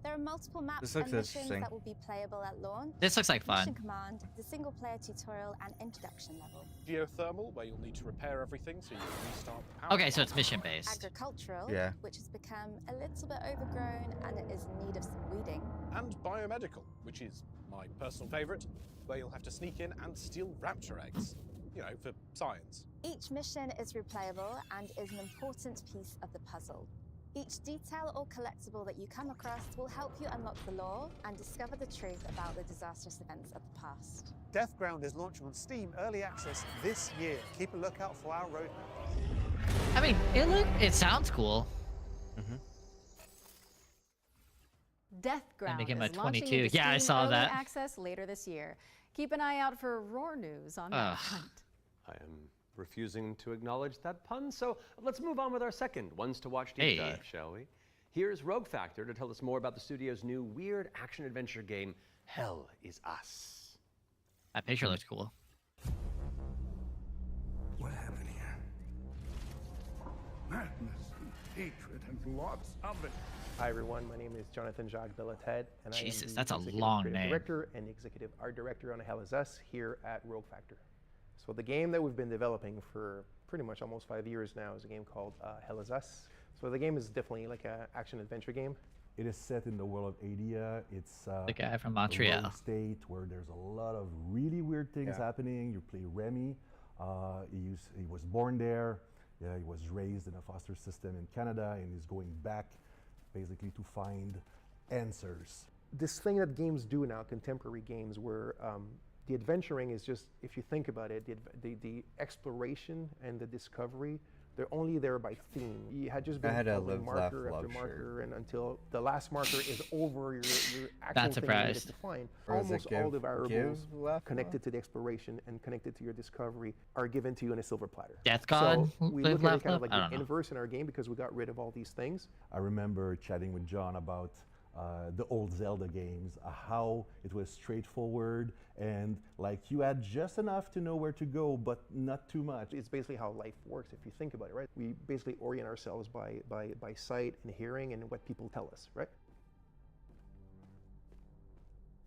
There are multiple maps This and looks missions interesting. that will be playable at launch. This looks like fun. Mission Command, the single-player tutorial, and introduction level. Geothermal, where you'll need to repair everything so you can restart the power. Okay, so it's mission based. Agricultural, Yeah. which has become a little bit overgrown and it is in need of some weeding. And biomedical, which is my personal favorite, where you'll have to sneak in and steal raptor eggs. You know, for science. Each mission is replayable and is an important piece of the puzzle. Each detail or collectible that you come across will help you unlock the lore and discover the truth about the disastrous events of the past. Deathground is launching on Steam Early Access this year. Keep a lookout for our roadmap. I mean, it sounds cool. Deathground Make him is a launching 22. into Yeah, I Steam saw Early that. Access later this year. Keep an eye out for Roar News on that front. I am refusing to acknowledge that pun, so let's move on with our second Ones to Watch deep dive, shall we? Here's Rogue Factor to tell us more about the studio's new weird action-adventure game, Hell Is Us. That picture looks cool. What happened here? Madness and hatred and lots of it. Hi everyone, my name is Jonathan Jacques Belated, and Jesus, I am the that's a Executive long Creative name. Director and Executive Art Director on Hell Is Us here at Rogue Factor. So the game that we've been developing for pretty much almost 5 years now is a game called Hell Is Us. So the game is definitely like an action-adventure game. It is set in the world of Adia. It's The guy from a Montreal. rogue state where there's a lot of really weird things happening. You play Remy. He was born there. Yeah, he was raised in a foster system in Canada, and he's going back basically to find answers. This thing that games do now, contemporary games, where the adventuring is just, if you think about it, the exploration and the discovery, they're only there by theme. You had just been following marker after marker, and until the last marker is over, your actual Not thing you needed surprised. to find. Or is it Almost all the variables left connected to the exploration and connected to your discovery are given to you in a silver platter. Death God So we live look at it left kind of left? like I don't the know. inverse in our game because we got rid of all these things. I remember chatting with John about the old Zelda games, how it was straightforward and like you had just enough to know where to go, but not too much. It's basically how life works if you think about it, right? We basically orient ourselves by sight and hearing and what people tell us, right?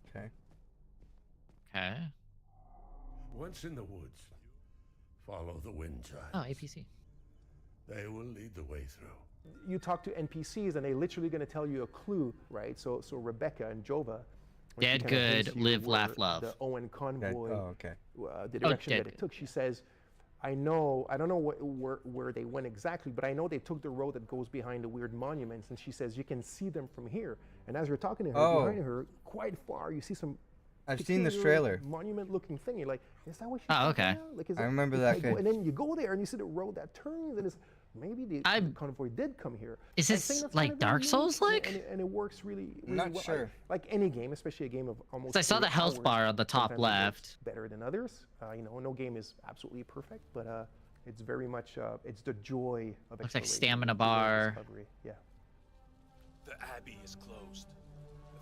Okay. Okay. Once in the woods, follow the wind chimes. Oh, APC. They will lead the way through. you talk to NPCs and they're literally going to tell you a clue, right? So Rebecca and Jova. when she Dead kinda hints good, you live, where laugh, love. The Owen convoy, okay. The direction dead that it took. She says, I don't know where they went exactly, but I know they took the road that goes behind the weird monuments. And she says, you can see them from here. And as you're talking to her, behind her, quite far, you see some I've seen this peculiar trailer. monument-looking thing. You're like, is that what she's Oh, talking okay. about? Like, is I that- remember it's that like, thing. and then you go there and you see the road that turns, and it's maybe the convoy did come here. Is I this think that's like kind of very Dark neat, Souls-like? and it works really Not well. sure. Like any game, especially a game of almost. 'Cause I saw 40 the health hours, bar on the top sometimes it works left. better than others. You know, no game is absolutely perfect, but it's very much it's the joy of Looks like exploration, stamina the joy of bar. discovery. Yeah. The Abbey is closed.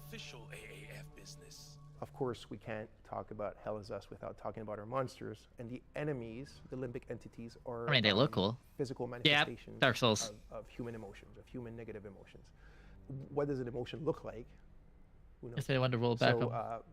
Official AAF business. Of course, we can't talk about Hell is Us without talking about our monsters and the enemies. The limbic entities are. I mean, they look cool. Physical Yeah, manifestations. Dark Souls. Of human emotions, of human negative emotions. What does an emotion look like? Who knows? If they wanted to roll it back So up.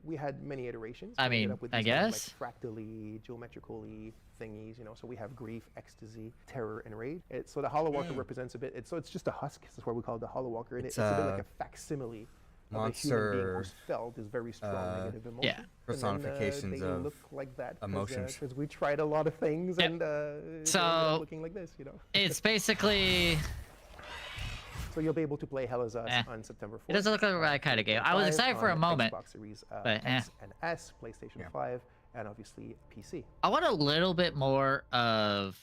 we had many iterations. I We ended mean, up with I these kind of, guess. like fractally, geometrically thingies. You know, so we have grief, ecstasy, terror, and rage. So the Hollow Walker represents a bit. It's just a husk. That's why we call it the Hollow Walker. And It's it's a bit like a facsimile. Of a human being monster, who's felt is very strong negative emotion. Yeah. And then, personifications they of look like that emotions. because we tried a lot of things and it So, ended up looking like this, you know. It's basically. So you'll be able to play Hell is Us on September 4th. It doesn't look like the right kind of game. I was 5 excited for a on moment, Xbox Series but X and S, PlayStation 5, and obviously PC. I want a little bit more of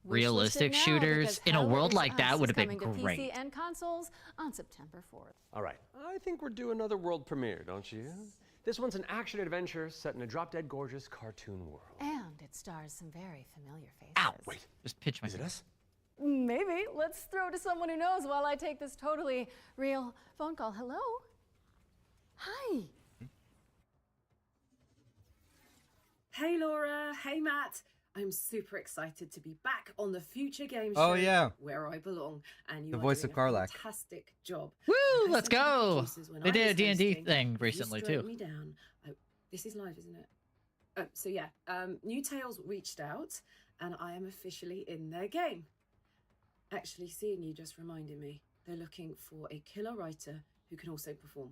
realistic now, shooters because in a Hell world is like Us that is would have been coming to great. PC and consoles on September 4th. All right, I think we're due another world premiere, don't you? This one's an action-adventure set in a drop-dead gorgeous cartoon world. And it stars some very familiar faces. Ow! Wait, just pitch my. Is it us? Maybe. Let's throw to someone who knows while I take this totally real phone call. Hello? Hi. Hey Laura, hey Matt. I'm super excited to be back on the Future Game Show. Oh, yeah. Where I belong, and you The are voice doing of a Karlach. fantastic job. Woo! I Let's said to the go. producers when They I did a was D&D hosting, thing if you recently straight too. Me down. Oh, this is live, isn't it? So yeah, New Tales reached out, and I am officially in their game. Actually, seeing you just reminded me they're looking for a killer writer who can also perform.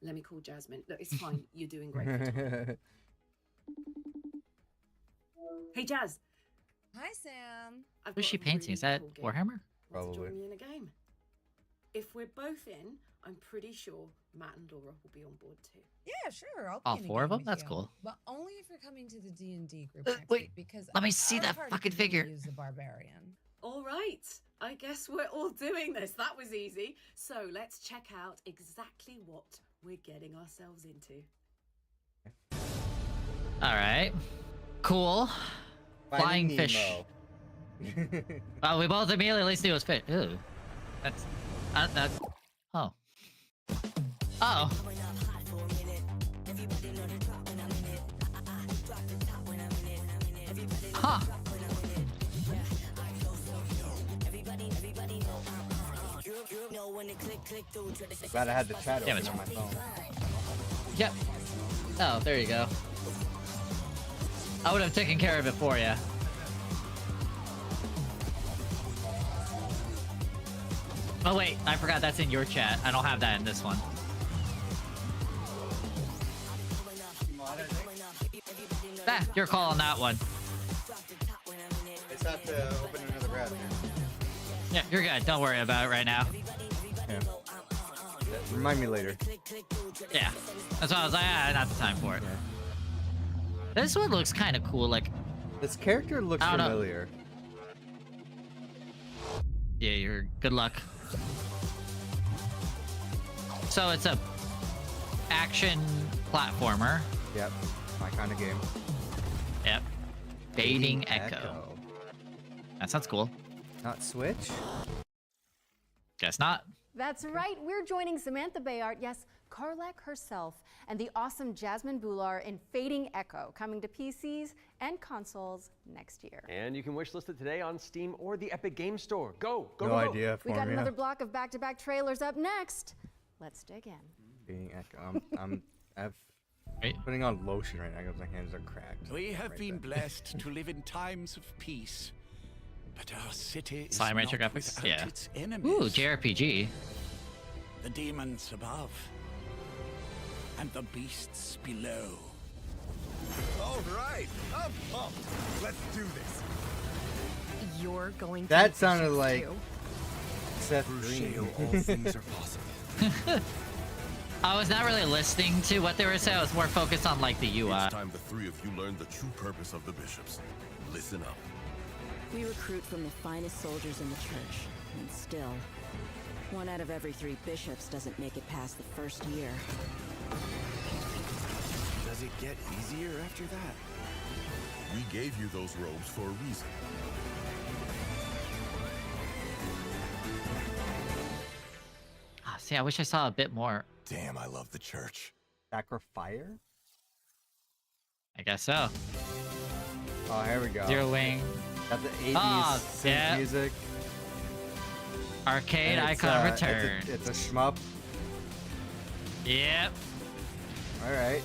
Let me call Jasmine. Look, it's fine. You're doing great. for Tom. Hey, Jazz. Hi, Sam. I've Who's got she a painting? really Is that cool game. Warhammer? Want to Probably. join me in a game? If we're both in, I'm pretty sure Matt and Laura will be on board too. Yeah, sure. I'll be All in a four of game them? with That's you. cool. But only if you're coming to the D&D group next wait, week, because let me see our that party fucking can figure. Use the barbarian. All right. I guess we're all doing this. That was easy. So let's check out exactly what we're getting ourselves into. All right. Cool. Flying Finding fish. Nemo. Well, we both immediately at least knew it was fish. Ooh. That's. Oh. Oh. Huh. Glad I had the chat Damn open it. on my phone. Yep. Oh, there you go. I would have taken care of it for you. Oh wait, I forgot that's in your chat. I don't have that in this one. Ah, your call on that one. I just have to open another browser. Yeah, you're good. Don't worry about it right now. Yeah. Remind me later. Yeah. That's why I was like, not the time for it. This one looks kind of cool. Like, this character looks I don't know. familiar. Yeah, you're good luck. So it's a action platformer. Yep. My kind of game. Yep. Fading Echo. That sounds cool. Not Switch? Guess not. That's right. We're joining Samantha Bayard, yes, Karlach herself, and the awesome Jasmine Bular in Fading Echo, coming to PCs and consoles next year. And you can wishlist it today on Steam or the Epic Game Store. Go, go, No go, go. idea We got another block of back-to-back trailers up next. Let's dig in. Being Echo. I'm putting on lotion right now because my hands are cracked. We have Right been there. blessed to live in times of peace. But our city is Slime Rancher not graphics? without Yeah. its enemies. Ooh, JRPG. The demons above. And the beasts below. All right, I'm pumped. Let's do this. You're going to That eat sounded biscuits like too. Seth Crucio, Green. all things are possible. I was not really listening to what they were saying. I was more focused on like the UI. It's time the three of you learn the true purpose of the bishops. Listen up. We recruit from the finest soldiers in the church, and still, 1 out of every 3 bishops doesn't make it past the first year. Does it get easier after that? We gave you those robes for a reason. Ah, see, I wish I saw a bit more. Damn, I love the church. Sacrifier? I guess so. Oh, here we go. Zero Wing. Got the 80s Oh, synth yeah. music. Arcade And it's, icon it's a- return. It's a shmup. Yep. Alright.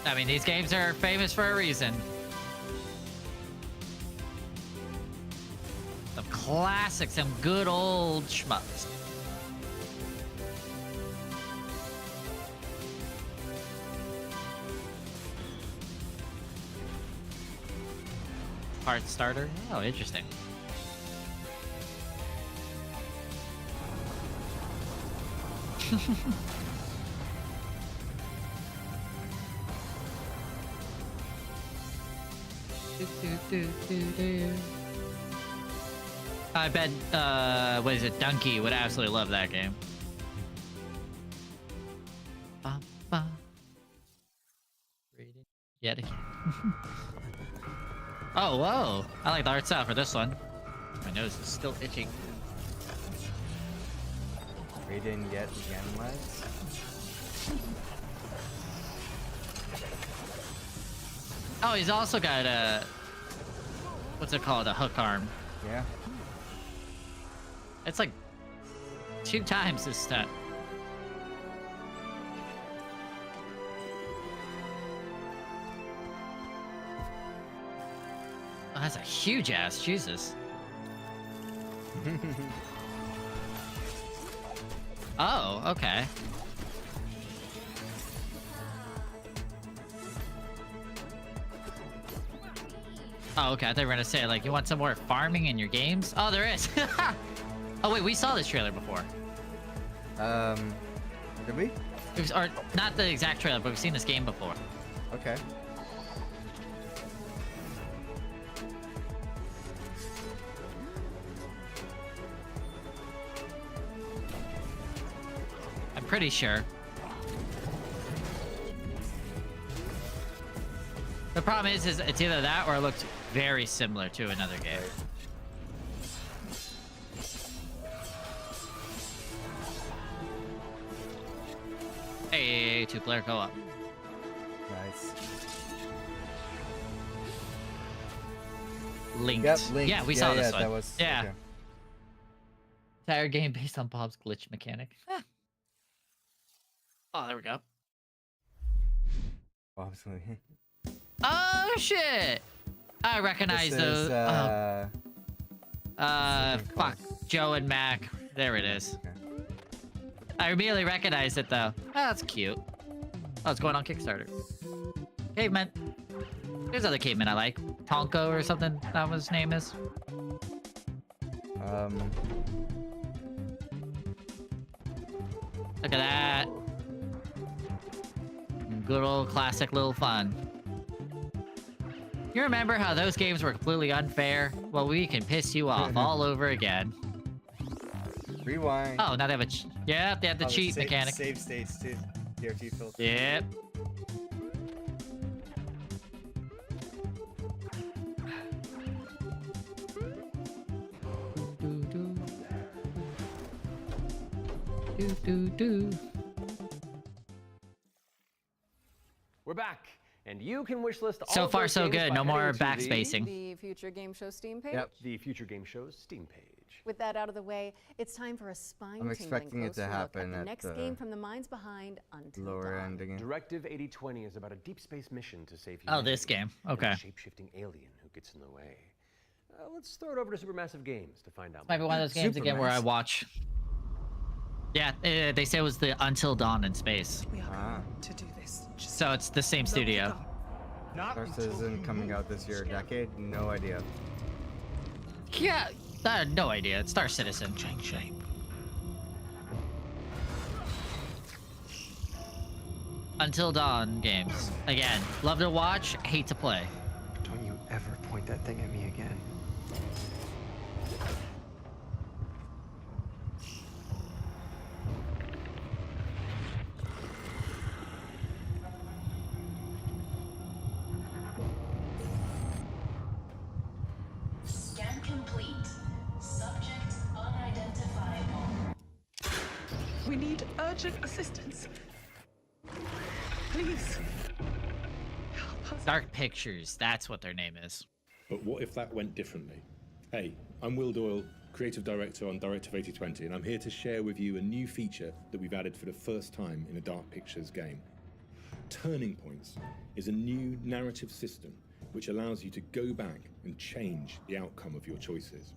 I mean, these games are famous for a reason. Some classics, some good old shmups. Part starter? Oh, interesting. I bet, what is it, Donkey would absolutely love that game. Ba, ba. Read it yet again. Oh, whoa! I like the art style for this one. My nose is still itching. Raiden yet again, lads. Oh, he's also got a... What's it called? A hook arm. Yeah. It's like 2 times this stunt. Oh, that's a huge ass, Jesus. Oh, okay. Oh, okay. I thought you were gonna say, like, you want some more farming in your games? Oh, there is. Oh, wait, we saw this trailer before. Did we? It was, or not the exact trailer, but we've seen this game before. Okay. I'm pretty sure. The problem is it's either that or it looks very similar to another game. Hey, 2-player co-op. Nice. Linked. Yep, Linked. Yeah, we saw this yeah, one. That was, yeah. okay. Entire game based on Bob's glitch mechanic. Ah. Oh, there we go. Bob's Glitch. Oh shit! I recognize This those. is, Fuck. Joe and Mac. There it is. Okay. I immediately recognized it though. Oh, that's cute. Oh, it's going on Kickstarter. Caveman. There's other cavemen I like. Tonko or something. That was his name is. Look at that. Good old classic little fun. You remember how those games were completely unfair? Well, we can piss you off all over again. Rewind. Oh, now they have a... yeah, they have the Oh, cheat mechanic. Save states too. DRT filter. Yep. We're back, and you can wishlist all So of far, those so games good. by No more heading to backspacing. The Future Game Show Steam page. Yep. The Future Game Show's Steam page. With that out of the way, it's time for a spine-tingling expecting it to closer look happen at the at next the game from the minds behind Until lower Dawn. end again. Directive 8020 is about a deep space mission to save Oh, humanity this game. from Okay. a shape-shifting alien who who gets in the way. Let's throw it over to Supermassive Games to find out. Might be one of those games again where I watch. Yeah, they say it was the Until Dawn in space. We are going to do this. So it's the same studio. Star Citizen coming out this year, decade? No idea. Yeah, no idea. It's Star Citizen. Shame. Until Dawn games. Again, love to watch, hate to play. Don't you ever point that thing at me again. Scan complete. Subject unidentifiable. We need urgent assistance. Please. Dark Pictures, that's what their name is. But what if that went differently? Hey, I'm Will Doyle, Creative Director on Directive 8020, and I'm here to share with you a new feature that we've added for the first time in a Dark Pictures game. Turning Points is a new narrative system which allows you to go back and change the outcome of your choices.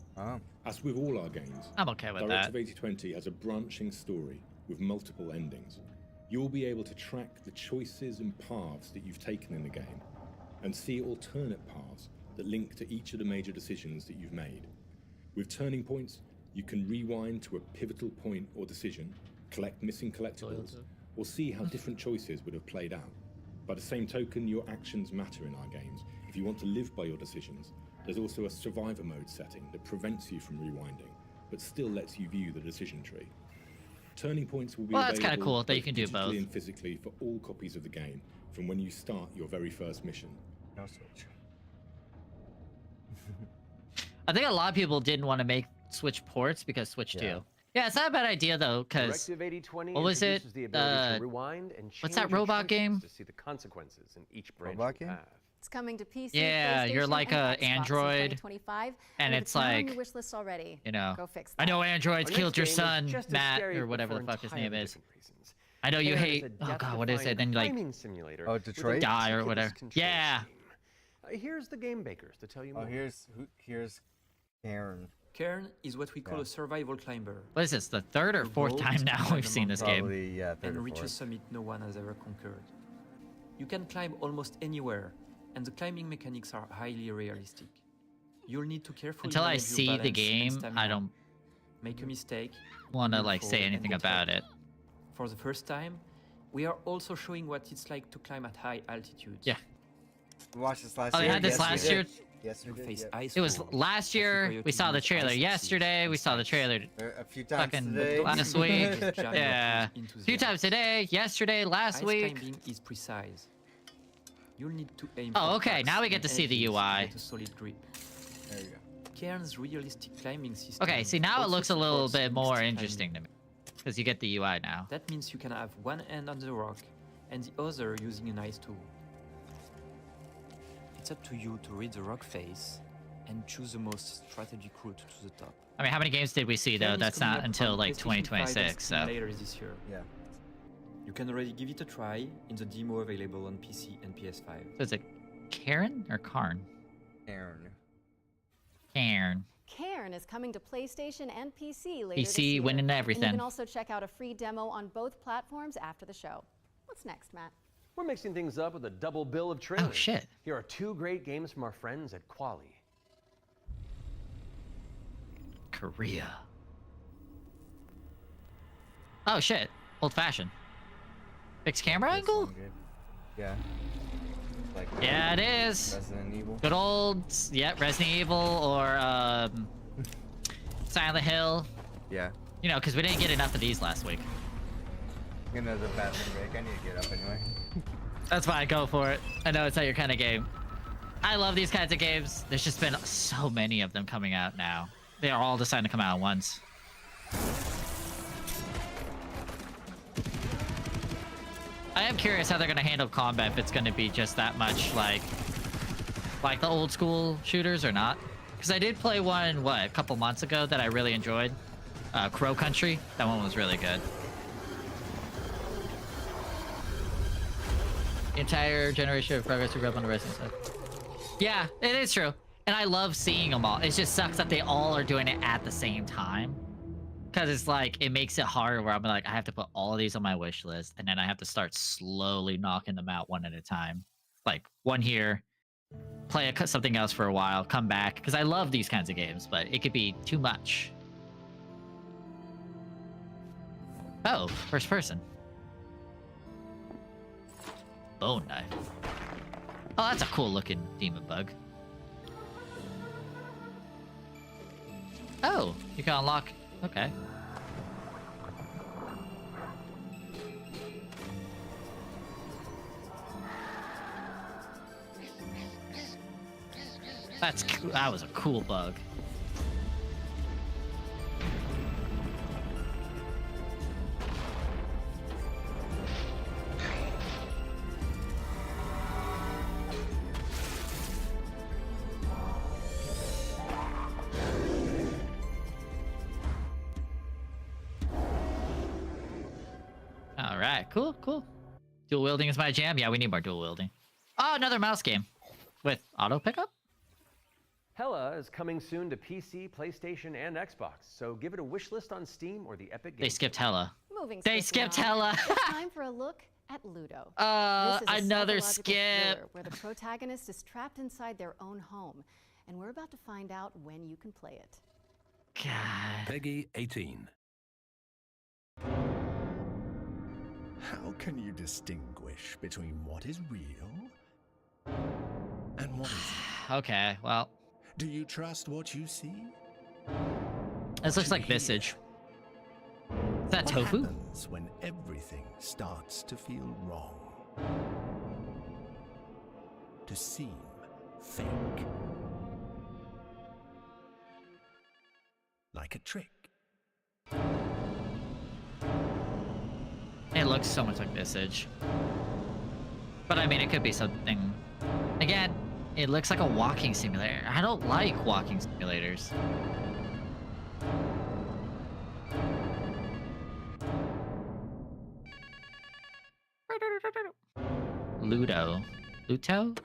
As with all our games, I'm okay with Directive that. 8020 has a branching story with multiple endings. You'll be able to track the choices and paths that you've taken in the game and see alternate paths that link to each of the major decisions that you've made. With Turning Points, you can rewind to a pivotal point or decision, collect missing collectibles, or see how different choices would have played out. By the same token, your actions matter in our games. If you want to live by your decisions, there's also a survivor mode setting that prevents you from rewinding, but still lets you view the decision tree. Turning Points will be Well, that's kinda available cool that you both can do digitally both. and physically for all copies of the game from when you start your very first mission. No Switch. I think a lot of people didn't want to make Switch ports because Switch 2. Yeah, it's not a bad idea though, because Directive 8020 what was it? introduces the ability to rewind and What's change that your robot choices game? to see the consequences in each branch Robot you game? have. It's coming to PC. Yeah, you're PlayStation, like and a Xbox in android, 2025, and if it's not on like, your wish list already. You know, Go fix I know androids Our killed your next game is son, just as Matt, scary, or but whatever for the fuck his name entirely is. different reasons. I know you Aaron is hate. a Oh god, what is it? death-defying Then like timing simulator Oh, with a Detroit? die or meticulous whatever. control Yeah. scheme. Here's the game bakers to tell you more. Here's Karen. Cairn is what we call a survival climber. What is this? The third or fourth time now we've seen this game. Probably, yeah, third And or reach a fourth. summit no one has ever conquered. You can climb almost anywhere, and the climbing mechanics are highly realistic. You'll need to carefully Until I manage your see the balance and game, stamina. I don't Make a mistake. want to move like say forward and anything get about up. it. For the first time, we are also showing what it's like to climb at high altitudes. Yeah. We watched this last Oh, year. they had this Yes, we last did. year? Yes, we did. Face yeah. ice It was falls, last year. coyote We saw the moves trailer ice yesterday. We saw the trailer A few times fucking today. last week. Yeah. A few times today, yesterday, last Ice week. climbing is precise. You'll need to aim. Oh, for okay, cracks now we get and to see the edges UI. Get a solid grip. There you go. Cairn's realistic climbing system. Okay, see now it also looks a little supports bit more mixed interesting to me. Because you get the UI now. That means you can have one hand on the rock and the other using an ice tool. It's up to you to read the rock face and choose the most strategic route to the top. I mean, how many games did we see though? Cairn is That's coming not up until on like PlayStation 5 and 2026. Steam So later this year. Yeah. You can already give it a try in the demo available on PC and PS5. So is it Karen or Karn? Karen. Karen. Cairn is coming to PlayStation and PC later this PC year. winning And you everything. can also check out a free demo on both platforms after the show. What's next, Matt? We're mixing things up with a double bill of trailers. Oh shit. Here are two great games from our friends at Quali. Korea. Oh shit. Old fashioned. Fixed camera angle? Yeah. Like Yeah, it is. Resident Evil. Good old, yeah, Resident Evil or Silent Hill. Yeah. You know, because we didn't get enough of these last week. Another Batman break. I need to get up anyway. That's why I go for it. I know it's not your kind of game. I love these kinds of games. There's just been so many of them coming out now. They are all deciding to come out at once. I am curious how they're going to handle combat, if it's going to be just that much like the old school shooters or not. Because I did play one, a couple months ago that I really enjoyed. Crow Country. That one was really good. The entire generation of progress who grew up on the wrestling side. Yeah, it is true. And I love seeing them all. It just sucks that they all are doing it at the same time. Because it's like, it makes it harder where I'm like, I have to put all of these on my wish list. And then I have to start slowly knocking them out one at a time. Like, one here, play something else for a while, come back. Because I love these kinds of games, but it could be too much. Oh, first person. Bone knife. Oh, that's a cool looking demon bug. Oh, you can unlock. Okay. That's cool. That was a cool bug. All right, cool, cool. Dual wielding is my jam. Yeah, we need more dual wielding. Oh, another mouse game with auto pickup. Hella is coming soon to PC, PlayStation, and Xbox, so give it a wish list on Steam or the Epic Game. They skipped Hella. Moving They swiftly skipped on, Hella. It's time for a look at Ludo. This is a Another psychological skip. thriller where the protagonist is trapped inside their own home, and we're about to find out when you can play it. God. Peggy 18. How can you distinguish between what is real and what isn't? Okay, well. Do you trust what you see? This looks like Visage. Is that What tofu? happens when everything starts to feel wrong? To seem fake? Like a trick? It looks so much like Visage. But I mean, it could be something. Again, it looks like a walking simulator. I don't like walking simulators. Ludo. Luto?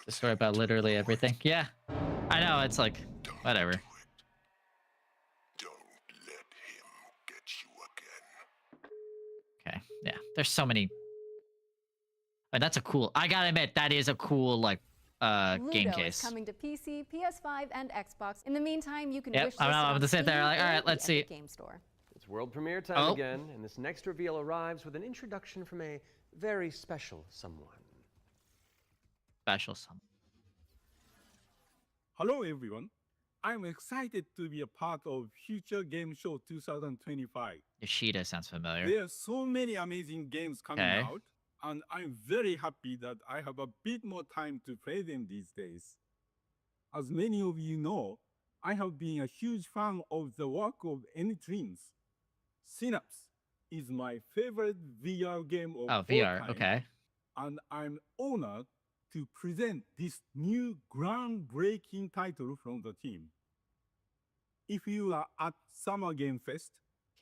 The story about literally everything. Yeah. I know, it's like, whatever. Okay, yeah. There's so many. Oh, that's a cool. I gotta admit, that is a cool like game Ludo case. is coming to PC, PS5, and Xbox. In the meantime, you can Yep, wish I'm list it on gonna sit there Steam like, all or right, the let's see. Epic Game Store. It's world premiere time Oh. again, and this next reveal arrives with an introduction from a very special someone. Special someone. Hello everyone. I'm excited to be a part of Future Game Show 2025. Yoshida sounds familiar. There are so many amazing games coming Okay. out, and I'm very happy that I have a bit more time to play them these days. As many of you know, I have been a huge fan of the work of N-Dreams. Synapse is my favorite VR game of Oh, all VR, time, okay. and I'm honored to present this new groundbreaking title from the team. If you are at Summer Game Fest,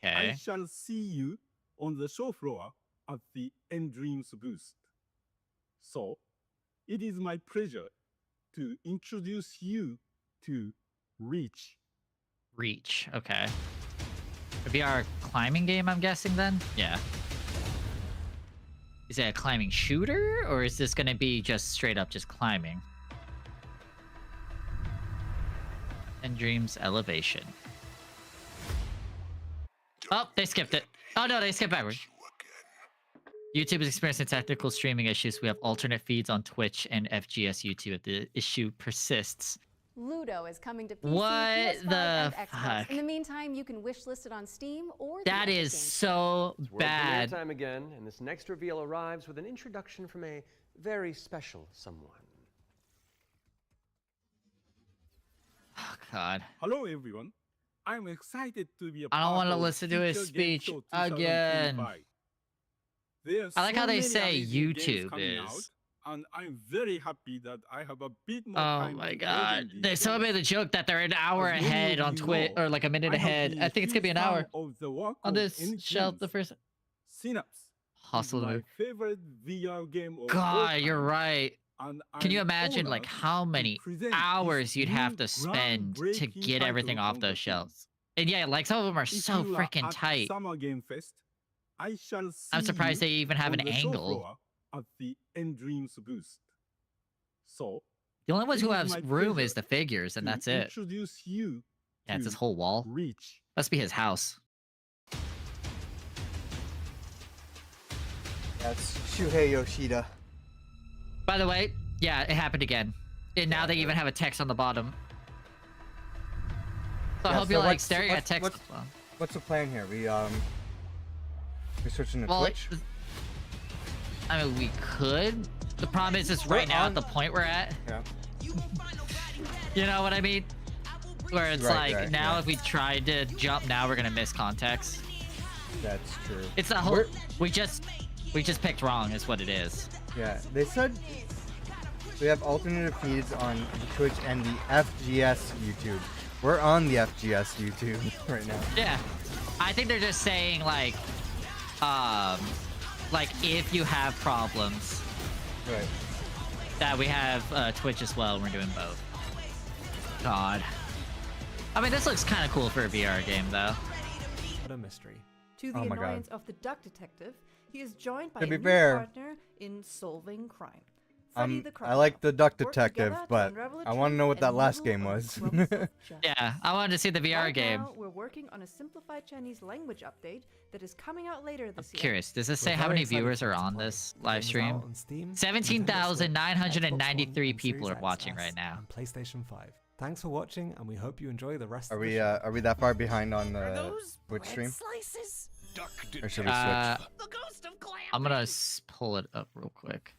I Okay. shall see you on the show floor at the N-Dreams booth. So, it is my pleasure to introduce you to Reach. Reach. Okay. A VR climbing game, I'm guessing then? Yeah. Is it a climbing shooter, or is this gonna be just straight up just climbing? N-Dreams Elevation. Oh, they skipped it. Oh no, they skipped backwards. YouTube is experiencing technical streaming issues. We have alternate feeds on Twitch and FGS YouTube if the issue persists. Ludo is coming to PC, What PS5, the and Xbox. fuck? In the meantime, you can wish list it on Steam or the That Epic is Game so It's world premiere bad. time again, and this next reveal arrives with an introduction from a very special someone. Oh, God. Hello everyone. I'm excited to be a I don't part want to of listen to his Future Game speech Show again. 2025. There are I like how they many say amazing games YouTube coming is. out, and I'm very happy that I have a bit more Oh time my to play God. them these They someone made the joke that they're an hour As many ahead of on you Twitch, know, or like a minute I have ahead. been I a think it's gonna be huge an hour fan of the work on of this N-Dreams. shelf. The first. Synapse Hustle. my favorite VR game of all God, you're time, right. and Can you I'm imagine like honored how to many present hours this you'd have new to spend to groundbreaking get everything title off from the those team. shelves? And yeah, like some of them are If so you are freaking at tight. Summer Game Fest, I shall see I'm surprised you they even have on an the show angle. floor at the Endreams booth. So, The only ones it who is have my room pleasure is the figures, and to that's it. introduce you Yeah, it's to his whole wall. Reach. Must be his house. That's Shuhei Yoshida. By the way, yeah, it happened again. And now they even have a text on the bottom. So I hope you're like staring at text as well. What's the plan here? We're switching to Well, Twitch. I mean, we could. The problem is, right now at the point we're at. Yeah. You know what I mean? Where it's Right, now if we tried to jump now, we're gonna miss context. That's true. It's a whole. We just picked wrong, is what it is. Yeah, they said we have alternative feeds on the Twitch and the FGS YouTube. We're on the FGS YouTube right now. Yeah, I think they're just saying like if you have problems, right, that we have Twitch as well. And we're doing both. God, I mean, this looks kind of cool for a VR game, though. What a mystery. To the Oh my God. annoyance of the Duck Detective, he is joined by To a be new fair, partner in solving crime. Freddy the I like the Duck Work Detective, together to but unravel a I want to truth know what that and last muddle game a was. crumbs of justice. Yeah, I wanted to see the VR Right game. now, we're working on a simplified Chinese language update that is coming out later this year. Curious, does this say We're how very many excited viewers for are it to on play. this The live game is stream? out on Steam, Nintendo Switch, 17,993 Xbox One, people and are Series watching X right now. and PlayStation 5. Thanks for watching, and we hope you enjoy the rest Are of the we show. are we that far behind on the Twitch stream? Slices? Or should we switch? I'm gonna pull it up real quick.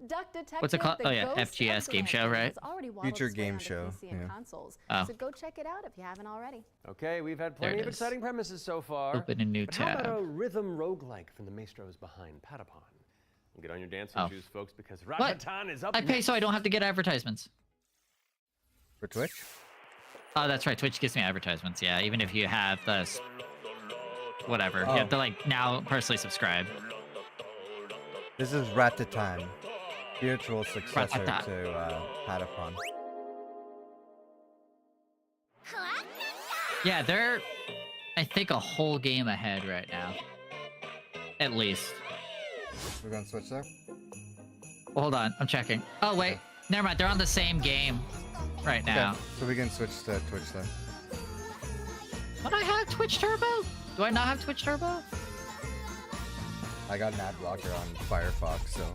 Duck Detective, What's it called? the Oh yeah, Ghost FGS of game show, Glamping right? has already waddled Future its way game onto show, PC and yeah. consoles. Oh. So go check it out if you haven't already. Okay, we've had There plenty it of is. exciting premises so far. Open a new but how tab. about a rhythm roguelike from the maestros behind Patapon? Get on your dancing Oh. shoes, folks, because What? Ratatan is up I pay next. so I don't have to get advertisements. For Twitch? Oh, that's right. Twitch gives me advertisements. Yeah, even if you have the whatever, you Oh. have to like now personally subscribe. This is Ratatan, spiritual successor Ratatan. to Patapon. Yeah, they're I think a whole game ahead right now. At least. We're gonna switch there? Hold on, I'm checking. Oh wait, never mind. They're on the same game right now. Okay, so we can switch to Twitch then. Don't I have Twitch Turbo? Do I not have Twitch Turbo? I got an ad blocker on Firefox, so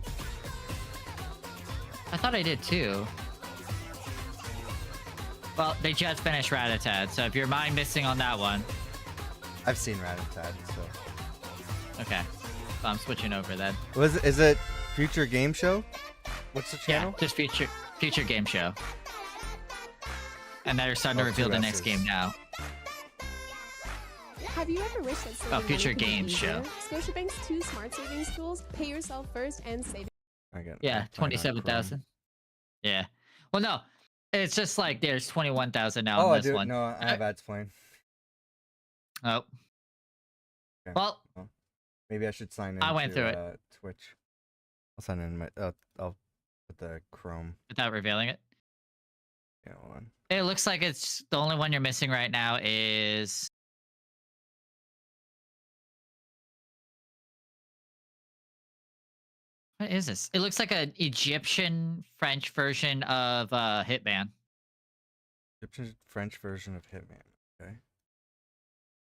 I thought I did too. Well, they just finished Rattata, so if your mind missing on that one, I've seen Ratatan, so. okay. So I'm switching over then. Is it Future Game Show? What's the channel? Yeah, just future game show. And they're starting to Oh, reveal two the next S's. game now. Have you ever wished that saving Oh, future money could be games easier? show. Scotiabank's 2 smart savings tools pay yourself first and save. Yeah, 27,000. Yeah. Well, no, it's just like there's 21,000 now Oh, on I this do. one. No, I have ads playing. Oh. Okay. Well, maybe I should sign in. I went to, through it. Twitch. I'll sign in my. I'll put the Chrome. without revealing it. Yeah, hold on. It looks like it's the only one you're missing right now is. What is this? It looks like an Egyptian French version of Hitman. Egyptian French version of Hitman. Okay.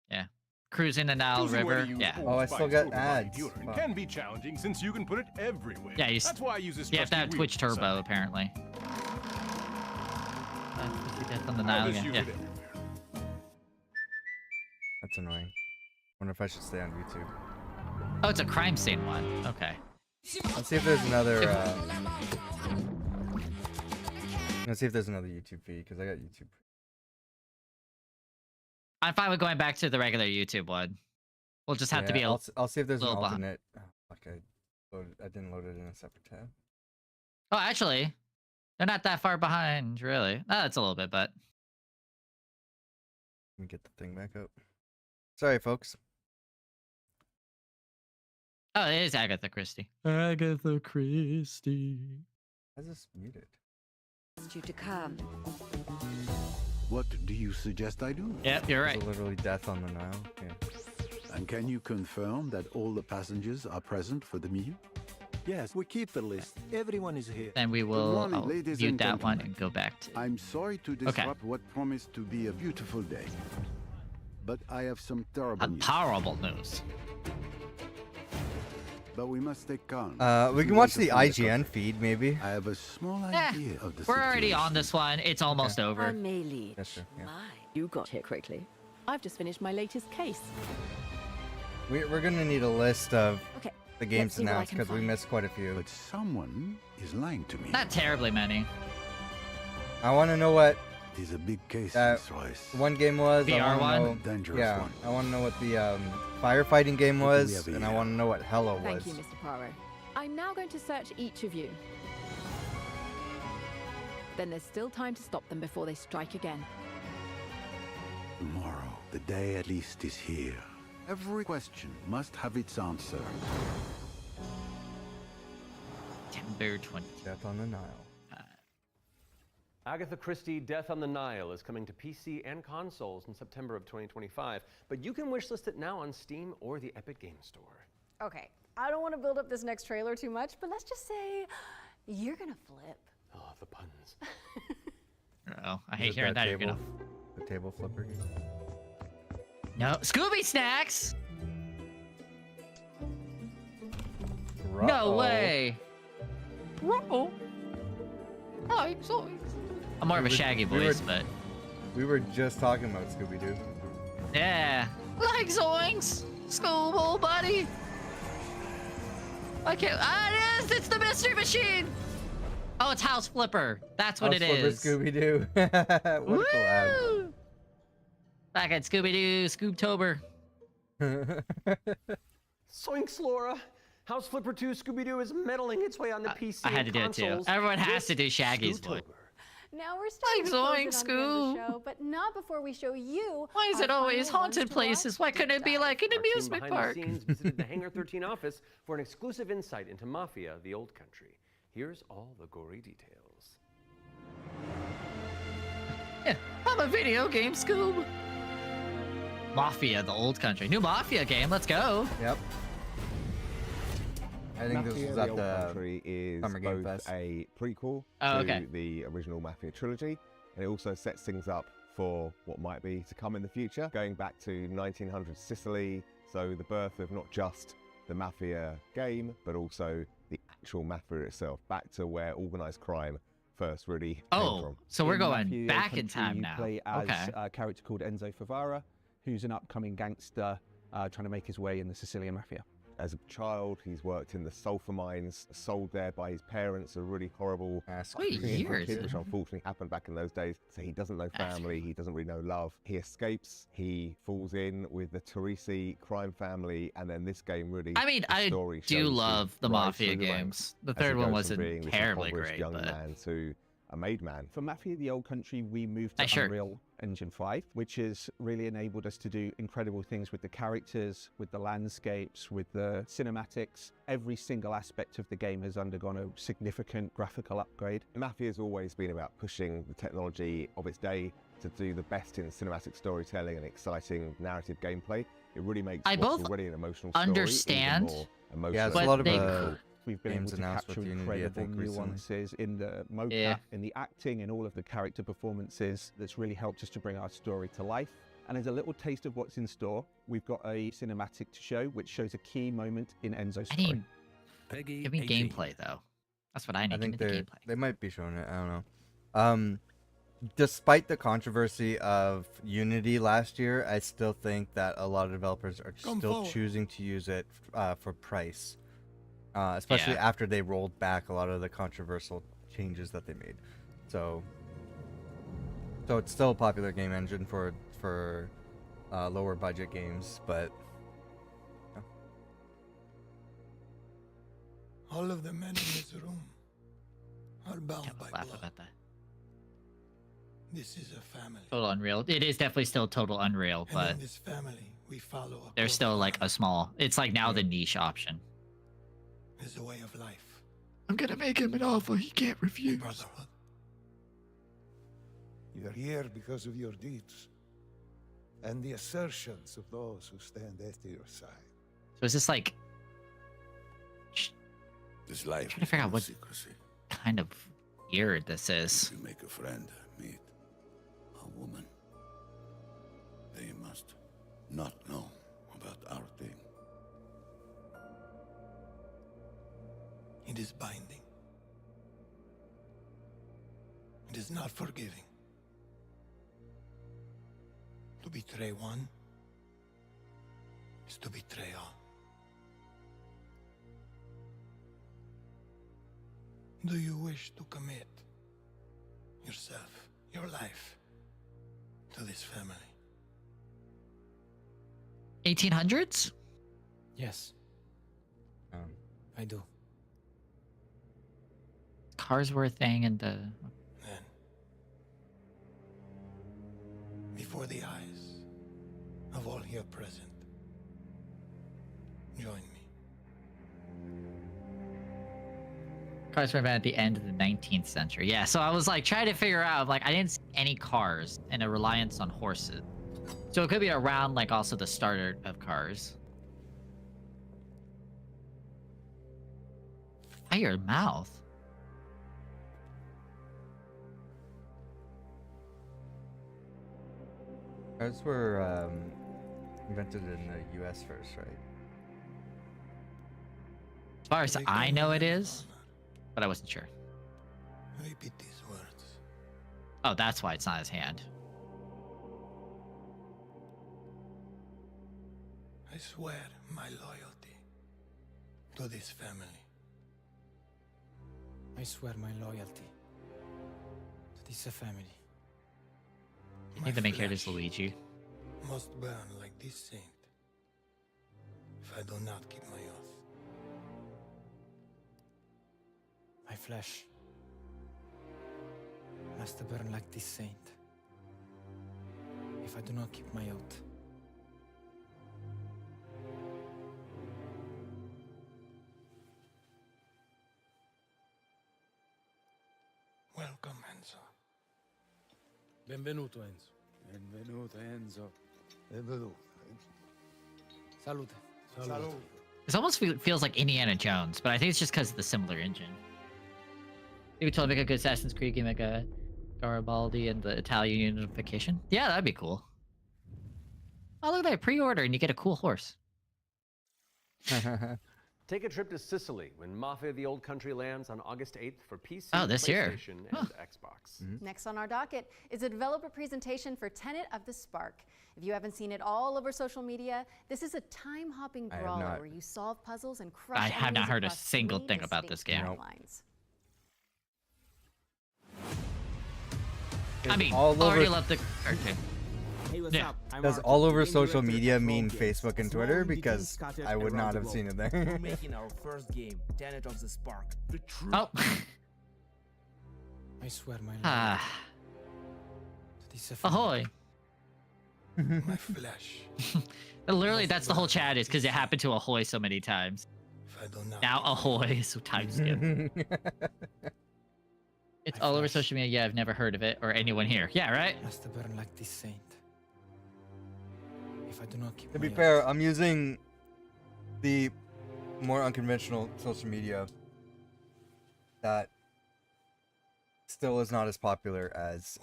Yeah. Cruising the Nile Choosing whether River. you use Yeah. Oh, I Old still Spice got Total Body ads. Deodorant Fuck. can be challenging since you can put it everywhere. Yeah, That's why I use this you have to have trusty Twitch wheel Turbo, beside apparently. Death on the me. Nile I just again. use Yeah. it everywhere. That's annoying. Wonder if I should stay on YouTube. Oh, it's a crime scene one. Okay. Let's see if there's another. Let's see if there's another YouTube feed because I got YouTube. I'm fine with going back to the regular YouTube one. We'll just have to Yeah, be a I'll see if there's an little behind. alternate. Oh, fuck, I didn't load it in a separate tab. Oh, actually, they're not that far behind, really. Oh, that's a little bit, but Let me get the thing back up. Sorry, folks. Oh, it is Agatha Christie. Agatha Christie. How's this muted? You to come. What do you suggest I do? Yep, you're right. So literally Death on the Nile. Okay. And can you confirm that all the passengers are present for the meal? Yes, we keep the list. Everyone is here. Then we will morning, ladies view and that one gentlemen. and go back to. I'm sorry to disrupt what promised to be a beautiful day. But I have some terrible news. Horrible news. But we must stay calm. We can watch the IGN feed, maybe. I have a small idea of the We're already on this one. It's almost over. Amelie. That's true. Yeah. You got here quickly. I've just finished my latest case. We're gonna need a list of the games let's see what I announced can because we find. missed quite a few. But someone is lying to me. Not terribly many. I want to know what It is a big case, that Miss Royce. one game was. VR I wanna one? know, Dangerous yeah, one. I want to know what the firefighting game What do we was, have and I here? want to know what Hello was. Thank you, Mr. Poirot. I'm now going to search each of you. Then there's still time to stop them before they strike again. Tomorrow, the day at least is here. Every question must have its answer. September 20. Death on the Nile. Agatha Christie Death on the Nile is coming to PC and consoles in September of 2025, but you can wishlist it now on Steam or the Epic Game Store. Okay, I don't want to build up this next trailer too much, but let's just say you're gonna flip. Oh, the puns. Oh, I Is hate it hearing that. You're table, gonna. the table flipper game. No, Scooby Snacks. No Ruh-oh. way. Ruh-oh. Oh, sorry. I'm more of a Shaggy voice, but We were just talking about Scooby-Doo. yeah. Like zoinks, schoolboy buddy. I can't. Ah, it is. It's the mystery machine. Oh, it's House Flipper. That's what House it Flipper is. Scooby-Doo. What a collab. Woo! Back at Scooby-Doo, Scooptober. Soinks, Laura! House Flipper 2 Scooby-Doo is meddling its way on the PC I had and to do it too. consoles Everyone has this to do Shaggy's voice. Scootober. Now we're starting to close in on Zoinks, the end of the Scoob. show, but not before we show you. Why is our it always final haunted ones to places? watch. Why couldn't it be like an Our team amusement behind park? the scenes visited the Hangar 13 office for an exclusive insight into Mafia: The Old Country. Here's all the gory details. Yeah, I'm a video game, Scoob. Mafia: The Old Country. New Mafia game. Let's go. Yep. I think this Mafia: was The at Old the Country is Summer Game both Fest. a prequel Oh, to okay. the original Mafia trilogy, and it also sets things up for what might be to come in the future, going back to 1900 Sicily, so the birth of not just the Mafia game, but also the actual Mafia itself, back to where organized crime first really came Oh, from. so we're In going Mafia: The Old back in Country, time you now. play as Okay. a character called Enzo Favara, who's an upcoming gangster trying to make his way in the Sicilian Mafia. As a child, he's worked in the sulfur mines, sold there by his parents, a really horrible Wait, years. kid, which unfortunately happened back in those days. So he doesn't know family, he doesn't really know love. He escapes, he falls in with the Teresi crime family, and then this game really. I mean, the I story do shows him love the rise Mafia through the games. ranks The as he third one goes from wasn't being this terribly impoverished great, young but man to a made man. For Mafia: The Old Country, we moved to Sure. Unreal Engine 5, which has really enabled us to do incredible things with the characters, with the landscapes, with the cinematics. Every single aspect of the game has undergone a significant graphical upgrade. Mafia's always been about pushing the technology of its day to do the best in cinematic storytelling and exciting narrative gameplay. It really makes I what's both already an emotional story understand, even more emotional. Yeah, it's a but lot of they We've been able games to announced capture with Unity, I incredible think, recently. nuances in the mocap, Yeah. in the acting, in all of the character performances. That's really helped us to bring our story to life. And as a little taste of what's in store, we've got a cinematic to show, which shows a key moment in Enzo's I story. need. Peggy Give me 18. gameplay though. That's what I need. I think Give me the they gameplay. they might be showing it. I don't know. Despite the controversy of Unity last year, I still think that a lot of developers are Come still forward. choosing to use it for price, especially Yeah. after they rolled back a lot of the controversial changes that they made. So it's still a popular game engine for lower budget games, but All of the men in this room are bound by Laugh blood. about that. This is a family. Total Unreal. It is definitely still Total Unreal, And but in this family, we follow a there's code still of like a honor. small. It's like now the niche option. is a way of life. I'm gonna make him an offer he can't refuse. Brotherhood. You're here because of your deeds and the assertions of those who stand at your side. So is this like? This life. I'm trying to figure out what kind of weird this is. You make a friend, meet a woman. They must not know about our thing. It is binding. It is not forgiving. To betray one is to betray all. Do you wish to commit yourself, your life, to this family? 1800s? Yes. I do. Cars were a thing in the... Then, before the eyes of all here present, join me. Cars were invented at the end of the 19th century. Yeah, so I was like trying to figure out, like, I didn't see any cars and a reliance on horses. So it could be around, like, also the starter of cars. By your mouth. Cars were invented in the U.S. first, right? As far as I know, it is, but I wasn't sure. Repeat these words. Oh, that's why it's not his hand. I swear my loyalty to this family. I swear my loyalty to this family. I think the main character is Luigi. Must burn like this saint if I do not keep my oath. My flesh must burn like this saint if I do not keep my oath. Welcome, Enzo. Benvenuto, Enzo. Benvenuto, Enzo. Benvenuto. Salute. Salute. This almost feels like Indiana Jones, but I think it's just because of the similar engine. Maybe totally make a good Assassin's Creed game, like a Garibaldi and the Italian unification. Yeah, that'd be cool. Oh, look at that. Pre-order and you get a cool horse. Take a trip to Sicily when Mafia of the Old Country lands on August 8th for PC, Oh, this year. PlayStation, and Xbox. Next on our docket is a developer presentation for Tenet of the Spark. If you haven't seen it all over social media, this is a time-hopping I have brawler not. where you solve puzzles and crush I have not enemies heard a across single 3 thing about this game. distinct Nope. timelines. I mean, all already over- love the cartoon. Hey, what's Yeah. up? I'm Does Arthur, all the over game social director media at mean Roll Games, Facebook and a small Twitter? indie Because scattered I would around not the have globe. seen it there. We're making our first game, Tenet of the Spark. The truth. Oh. I swear my Ah. to this family. Ahoy. My flesh. Literally, that's the whole chat is because it happened to Ahoy so many times. If I do not Now Ahoy, so time skip. It's all over social media. Yeah, I've never heard of it or anyone here. Yeah, right? Must burn like this saint if I do not keep To my be oath. fair, I'm using the more unconventional social media that still is not as popular as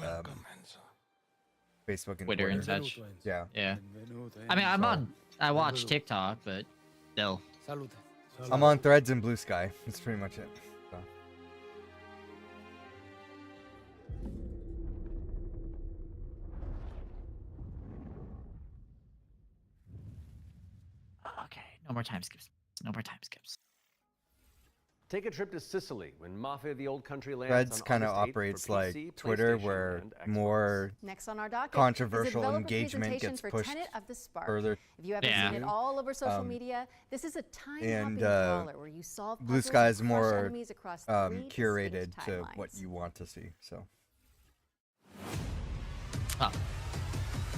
Facebook and Twitter and such. Yeah. Yeah. I mean, I watch TikTok, but still. Salute. I'm on Threads and Blue Sky. That's pretty much it. So. Okay, no more time skips. No more time skips. Take a trip to Sicily when Mafia of the Old Country lands Threads on kind of August 8th operates for like PC, Twitter, PlayStation, where and Xbox. more Next on our docket controversial is a developer engagement presentation gets for pushed Tenet of the Spark. further. If you haven't seen it all over social media, this is a time-hopping and brawler where you solve Blue puzzles Sky and is crush more enemies across 3 curated distinct to what timelines. you want to see. So. Oh.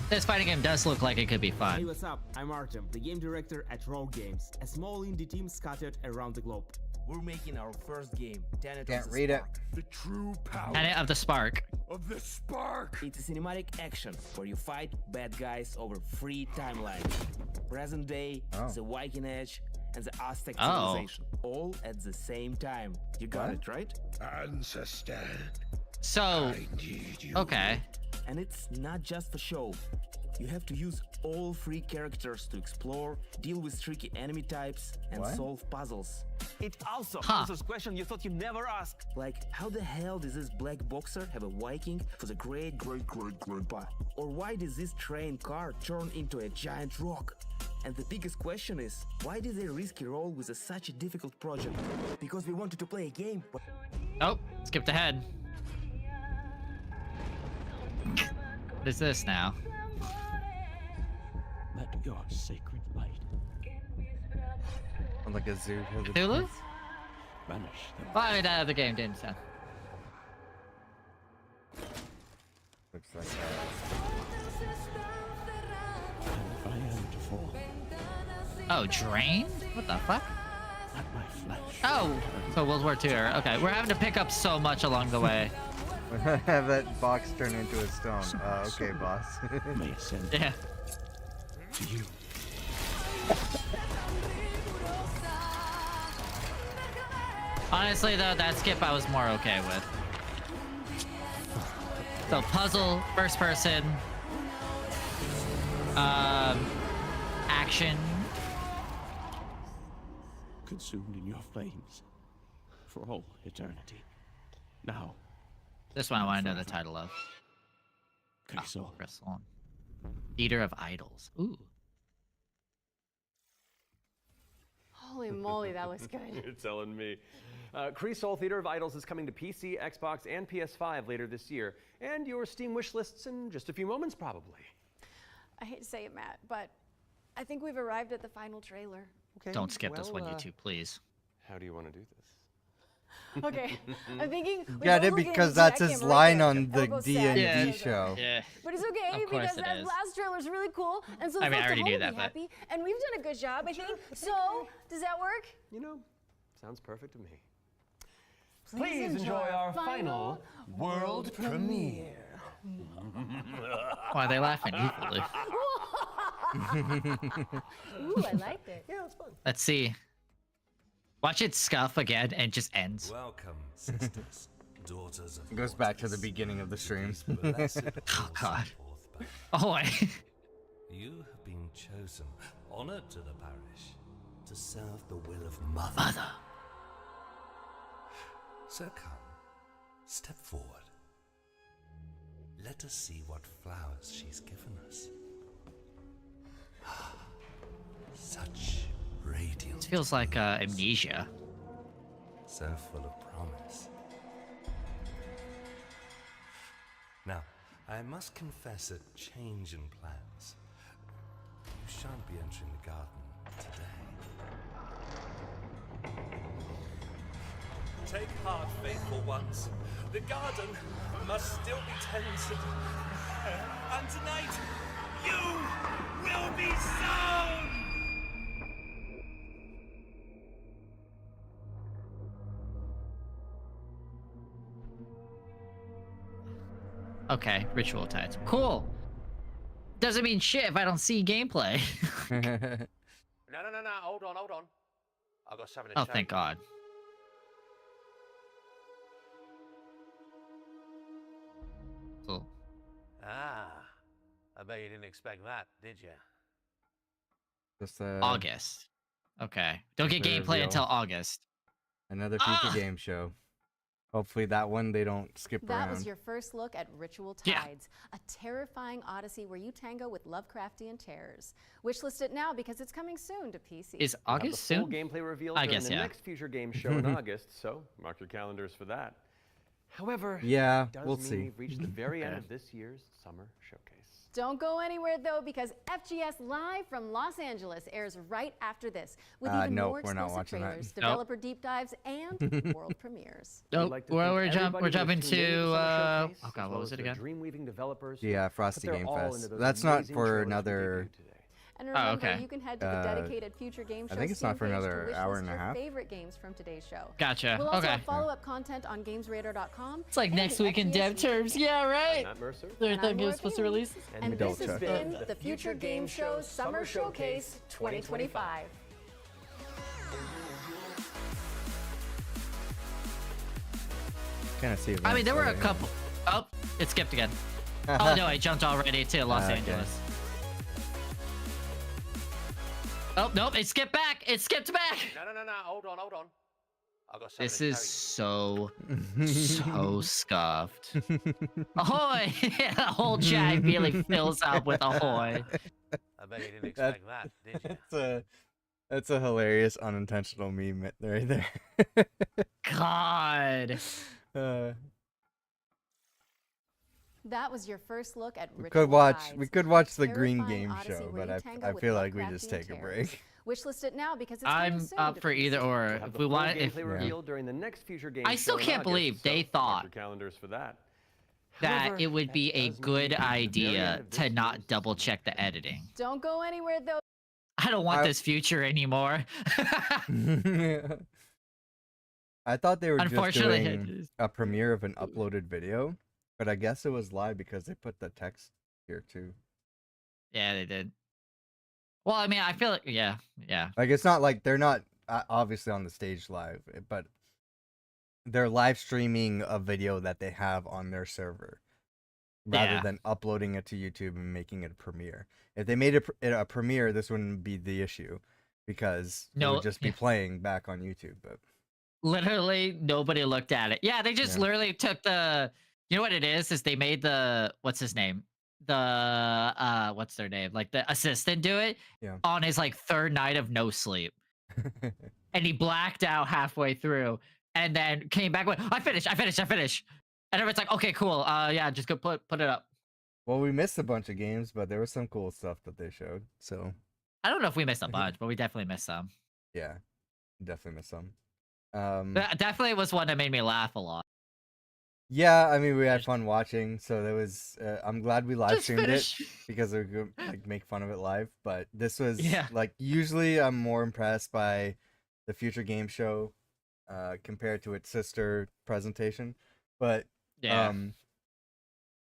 This fighting game does look like it could be Hey, fun. what's up? I'm Artem, the game director at Roll Games, a small indie team scattered around the globe. we're making our first game, Tenet Can't of the read it. Spark. The true power Tenet of the Spark. of the spark. It's a cinematic action where you fight bad guys over 3 timelines. Present day, the Viking Age, and the Aztec civilization. All at the same time. You got it, right? Ancestor. So, okay. And it's not just for show. You have to use all 3 characters to explore, deal with tricky enemy types, and solve puzzles. It also answers questions you thought you'd never ask. Like, how the hell does this black boxer have a Viking for the great-great-great-grandpa? Or why does this train car turn into a giant rock? And the biggest question is, why did they risky roll with such a difficult project? Because we wanted to play a game, but... Oh, skipped ahead. What is this now? Let your sacred light Like a zoo. Cthulhu? vanish them. Well, I mean, the game didn't, so. Looks like that. And I am to fall. Oh, drain? What the fuck? Let my flesh. Oh, so World War II era. Okay, we're having to pick up so much along the way. Have that box turn into a stone. Okay, boss. May ascend Yeah. to you. Honestly, though, that skip I was more okay with. So puzzle, first person, action. Consumed in your flames for all eternity. Now. This one I want to know the title of. Crystal. Crystal. Eater of Idols. Ooh. Holy moly, that looks good. You're telling me. Crystal Theater of Idols is coming to PC, Xbox, and PS5 later this year, and your Steam wish lists in just a few moments, probably. I hate to say it, Matt, but I think we've arrived at the final trailer. Okay. Don't skip this one, you two, please. How do you want to do this? Okay, I'm thinking. Yeah, because that's his line on the D&D show. Yeah. But it's okay because that last trailer is really cool, and so I mean, I folks already at knew home that, will be but- happy, and we've done a good job, I think. So, does that work? You know, sounds perfect to me. Please enjoy our final world premiere. Why are they laughing equally? Ooh, I liked it. Yeah, it's fun. Let's see. Watch it scuff again and just ends. Welcome, sisters, daughters of It goes back to the beginning of the stream. Oh, God. Oh, You have been chosen, honored to the parish, to serve the will of Mother. So come, step forward. Let us see what flowers she's given us. Such radiant. It feels like Amnesia. So full of promise. Now, I must confess a change in plans. You shan't be entering the garden today. Take heart, faithful ones. The garden must still be tended. And tonight, you will be sown! Okay, ritual tides. Cool. Doesn't mean shit if I don't see gameplay. No. Hold on. I've got something to Oh, show thank you. God. Cool. Ah, I bet you didn't expect that, did you? Just, August. Okay. Don't get just a gameplay reveal. until August. Another future game show. Hopefully that one they don't skip That around. was your first look at Ritual Yeah. Tides, a terrifying odyssey where you tango with Lovecraftian terrors. Wishlist it now because it's coming soon to PC. Is We'll have August the full soon? gameplay revealed I during guess, the yeah. next future game show in August, so mark your calendars for that. However, Yeah, it does we'll mean see. we've reached the very end Okay. of this year's summer showcase. Don't go anywhere though, because FGS Live from Los Angeles airs right after this, with even nope, more we're not exclusive watching that. trailers, Nope. developer deep dives, and world premieres. Nope. like to Well, thank everybody we're who jumping has tuned into to the Summer Showcase, oh as God, what well was as it their again? Dream weaving developers. Yeah, put Frosty their Game all Fest. into those That's not amazing for trailers we another debuted today. And remember, okay. you can head to the dedicated Future Game Show I think it's not for page another to hour wishlist and a your half. favorite games from today's show. Gotcha. We'll also Okay. have follow-up content on GamesRadar.com. It's like and next the week in XBS dev terms. Yeah, right. Matt Mercer. They're And I'm thinking Laura it's supposed to Bailey. release. And this has been the Future Game Show Summer Showcase 2025. Kind of see. I mean, there were a couple. Oh, it skipped again. Oh no, I jumped already to Los Okay. Angeles. Oh nope, it skipped back. It skipped back. No. Hold on. I got something This to is tell you. so scuffed. Ahoy! The whole chat immediately fills up with ahoy. I bet you didn't expect that, did you? That's a hilarious unintentional meme right there. God. That was your first look at We Ritual could watch. Guides, We could watch the terrifying Green Game odyssey Show, where but you tango I with feel like we Lovecraftian just take a terrors. break. Wishlist it now because it's I'm coming soon up to for either PC. or. Have If the we full want, if gameplay revealed during the next Future Game I still Show in can't August, believe so they mark thought your calendars for that. that However, it would be that a does mean good at the very end idea of this to not year's double check the editing. Don't go anywhere though. I don't want this future anymore. I thought they were just Unfortunately, doing a premiere of an uploaded video, but I guess it was live because they put the text here too. Yeah, they did. Well, I mean, I feel like yeah. Like it's not like they're not obviously on the stage live, but they're live streaming a video that they have on their server rather than uploading it to YouTube and making it a premiere. If they made it a premiere, this wouldn't be the issue because it would just be playing back on YouTube. But Literally nobody looked at it. Yeah, they just literally took the. You know what it is? Is they made the what's his name? The what's their name? Like the assistant do it on his like third night of no sleep, and he blacked out halfway through, and then came back with I finished, and everyone's like, okay, cool. Yeah, just go put it up. Well, we missed a bunch of games, but there was some cool stuff that they showed. So I don't know if we missed a bunch, but we definitely missed some. Yeah, definitely missed some. That definitely was one that made me laugh a lot. Yeah, I mean, we had fun watching, so there was. I'm glad we live streamed it because we could like make fun of it live. But this was like usually I'm more impressed by the Future Game Show compared to its sister presentation, but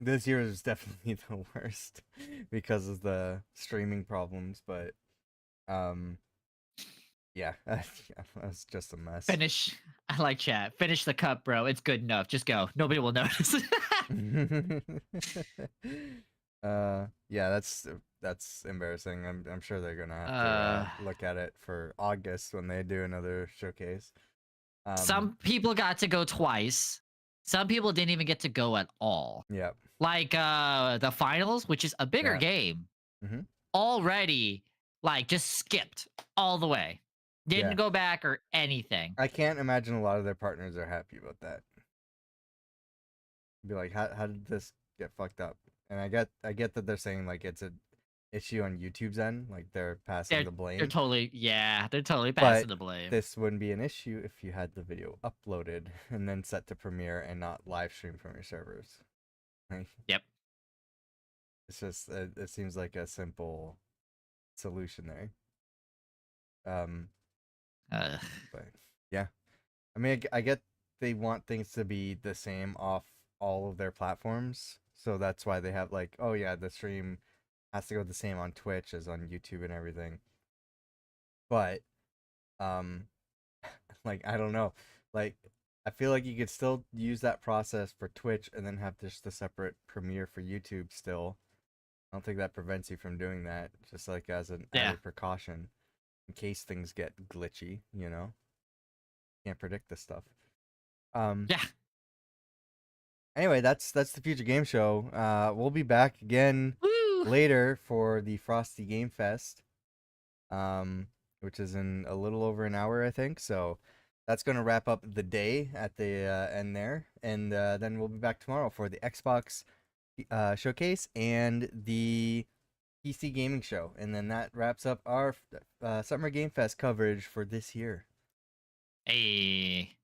this year was definitely the worst because of the streaming problems. But yeah, that's just a mess. Finish. I like chat. Finish the cup, bro. It's good enough. Just go. Nobody will notice. Yeah, that's embarrassing. I'm sure they're gonna have to look at it for August when they do another showcase. Some people got to go twice. Some people didn't even get to go at all. Yeah. Like the finals, which is a bigger game, already like just skipped all the way. Didn't go back or anything. I can't imagine a lot of their partners are happy about that. Be like, how did this get fucked up? And I get that they're saying like it's an issue on YouTube's end, like they're passing the blame. They're totally passing the blame. This wouldn't be an issue if you had the video uploaded and then set to premiere and not live stream from your servers. Right? Yep. It's just it seems like a simple solution there. But yeah, I mean, I get they want things to be the same off all of their platforms, so that's why they have like, oh yeah, the stream has to go the same on Twitch as on YouTube and everything. But like I don't know, like I feel like you could still use that process for Twitch and then have just a separate premiere for YouTube still. I don't think that prevents you from doing that, just like as an added precaution in case things get glitchy, you know? Can't predict this stuff. Anyway, that's the Future Game Show. We'll be back again later for the Frosty Game Fest, which is in a little over an hour, I think. So that's going to wrap up the day at the end there. And then we'll be back tomorrow for the Xbox showcase and the PC Gaming Show. And then that wraps up our Summer Game Fest coverage for this year. Hey.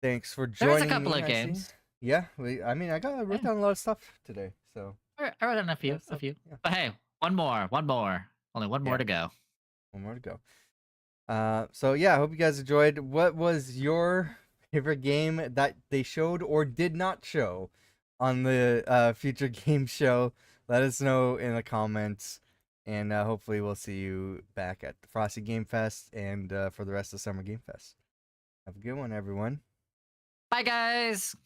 Thanks for joining me. There's a couple of games. Yeah, I mean, I wrote down a lot of stuff today, so. I wrote down a few. But hey, one more. Only one more to go. One more to go. So yeah, I hope you guys enjoyed. What was your favorite game that they showed or did not show on the Future Game Show? Let us know in the comments, and hopefully we'll see you back at the Frosty Game Fest and for the rest of Summer Game Fest. Have a good one, everyone. Bye, guys.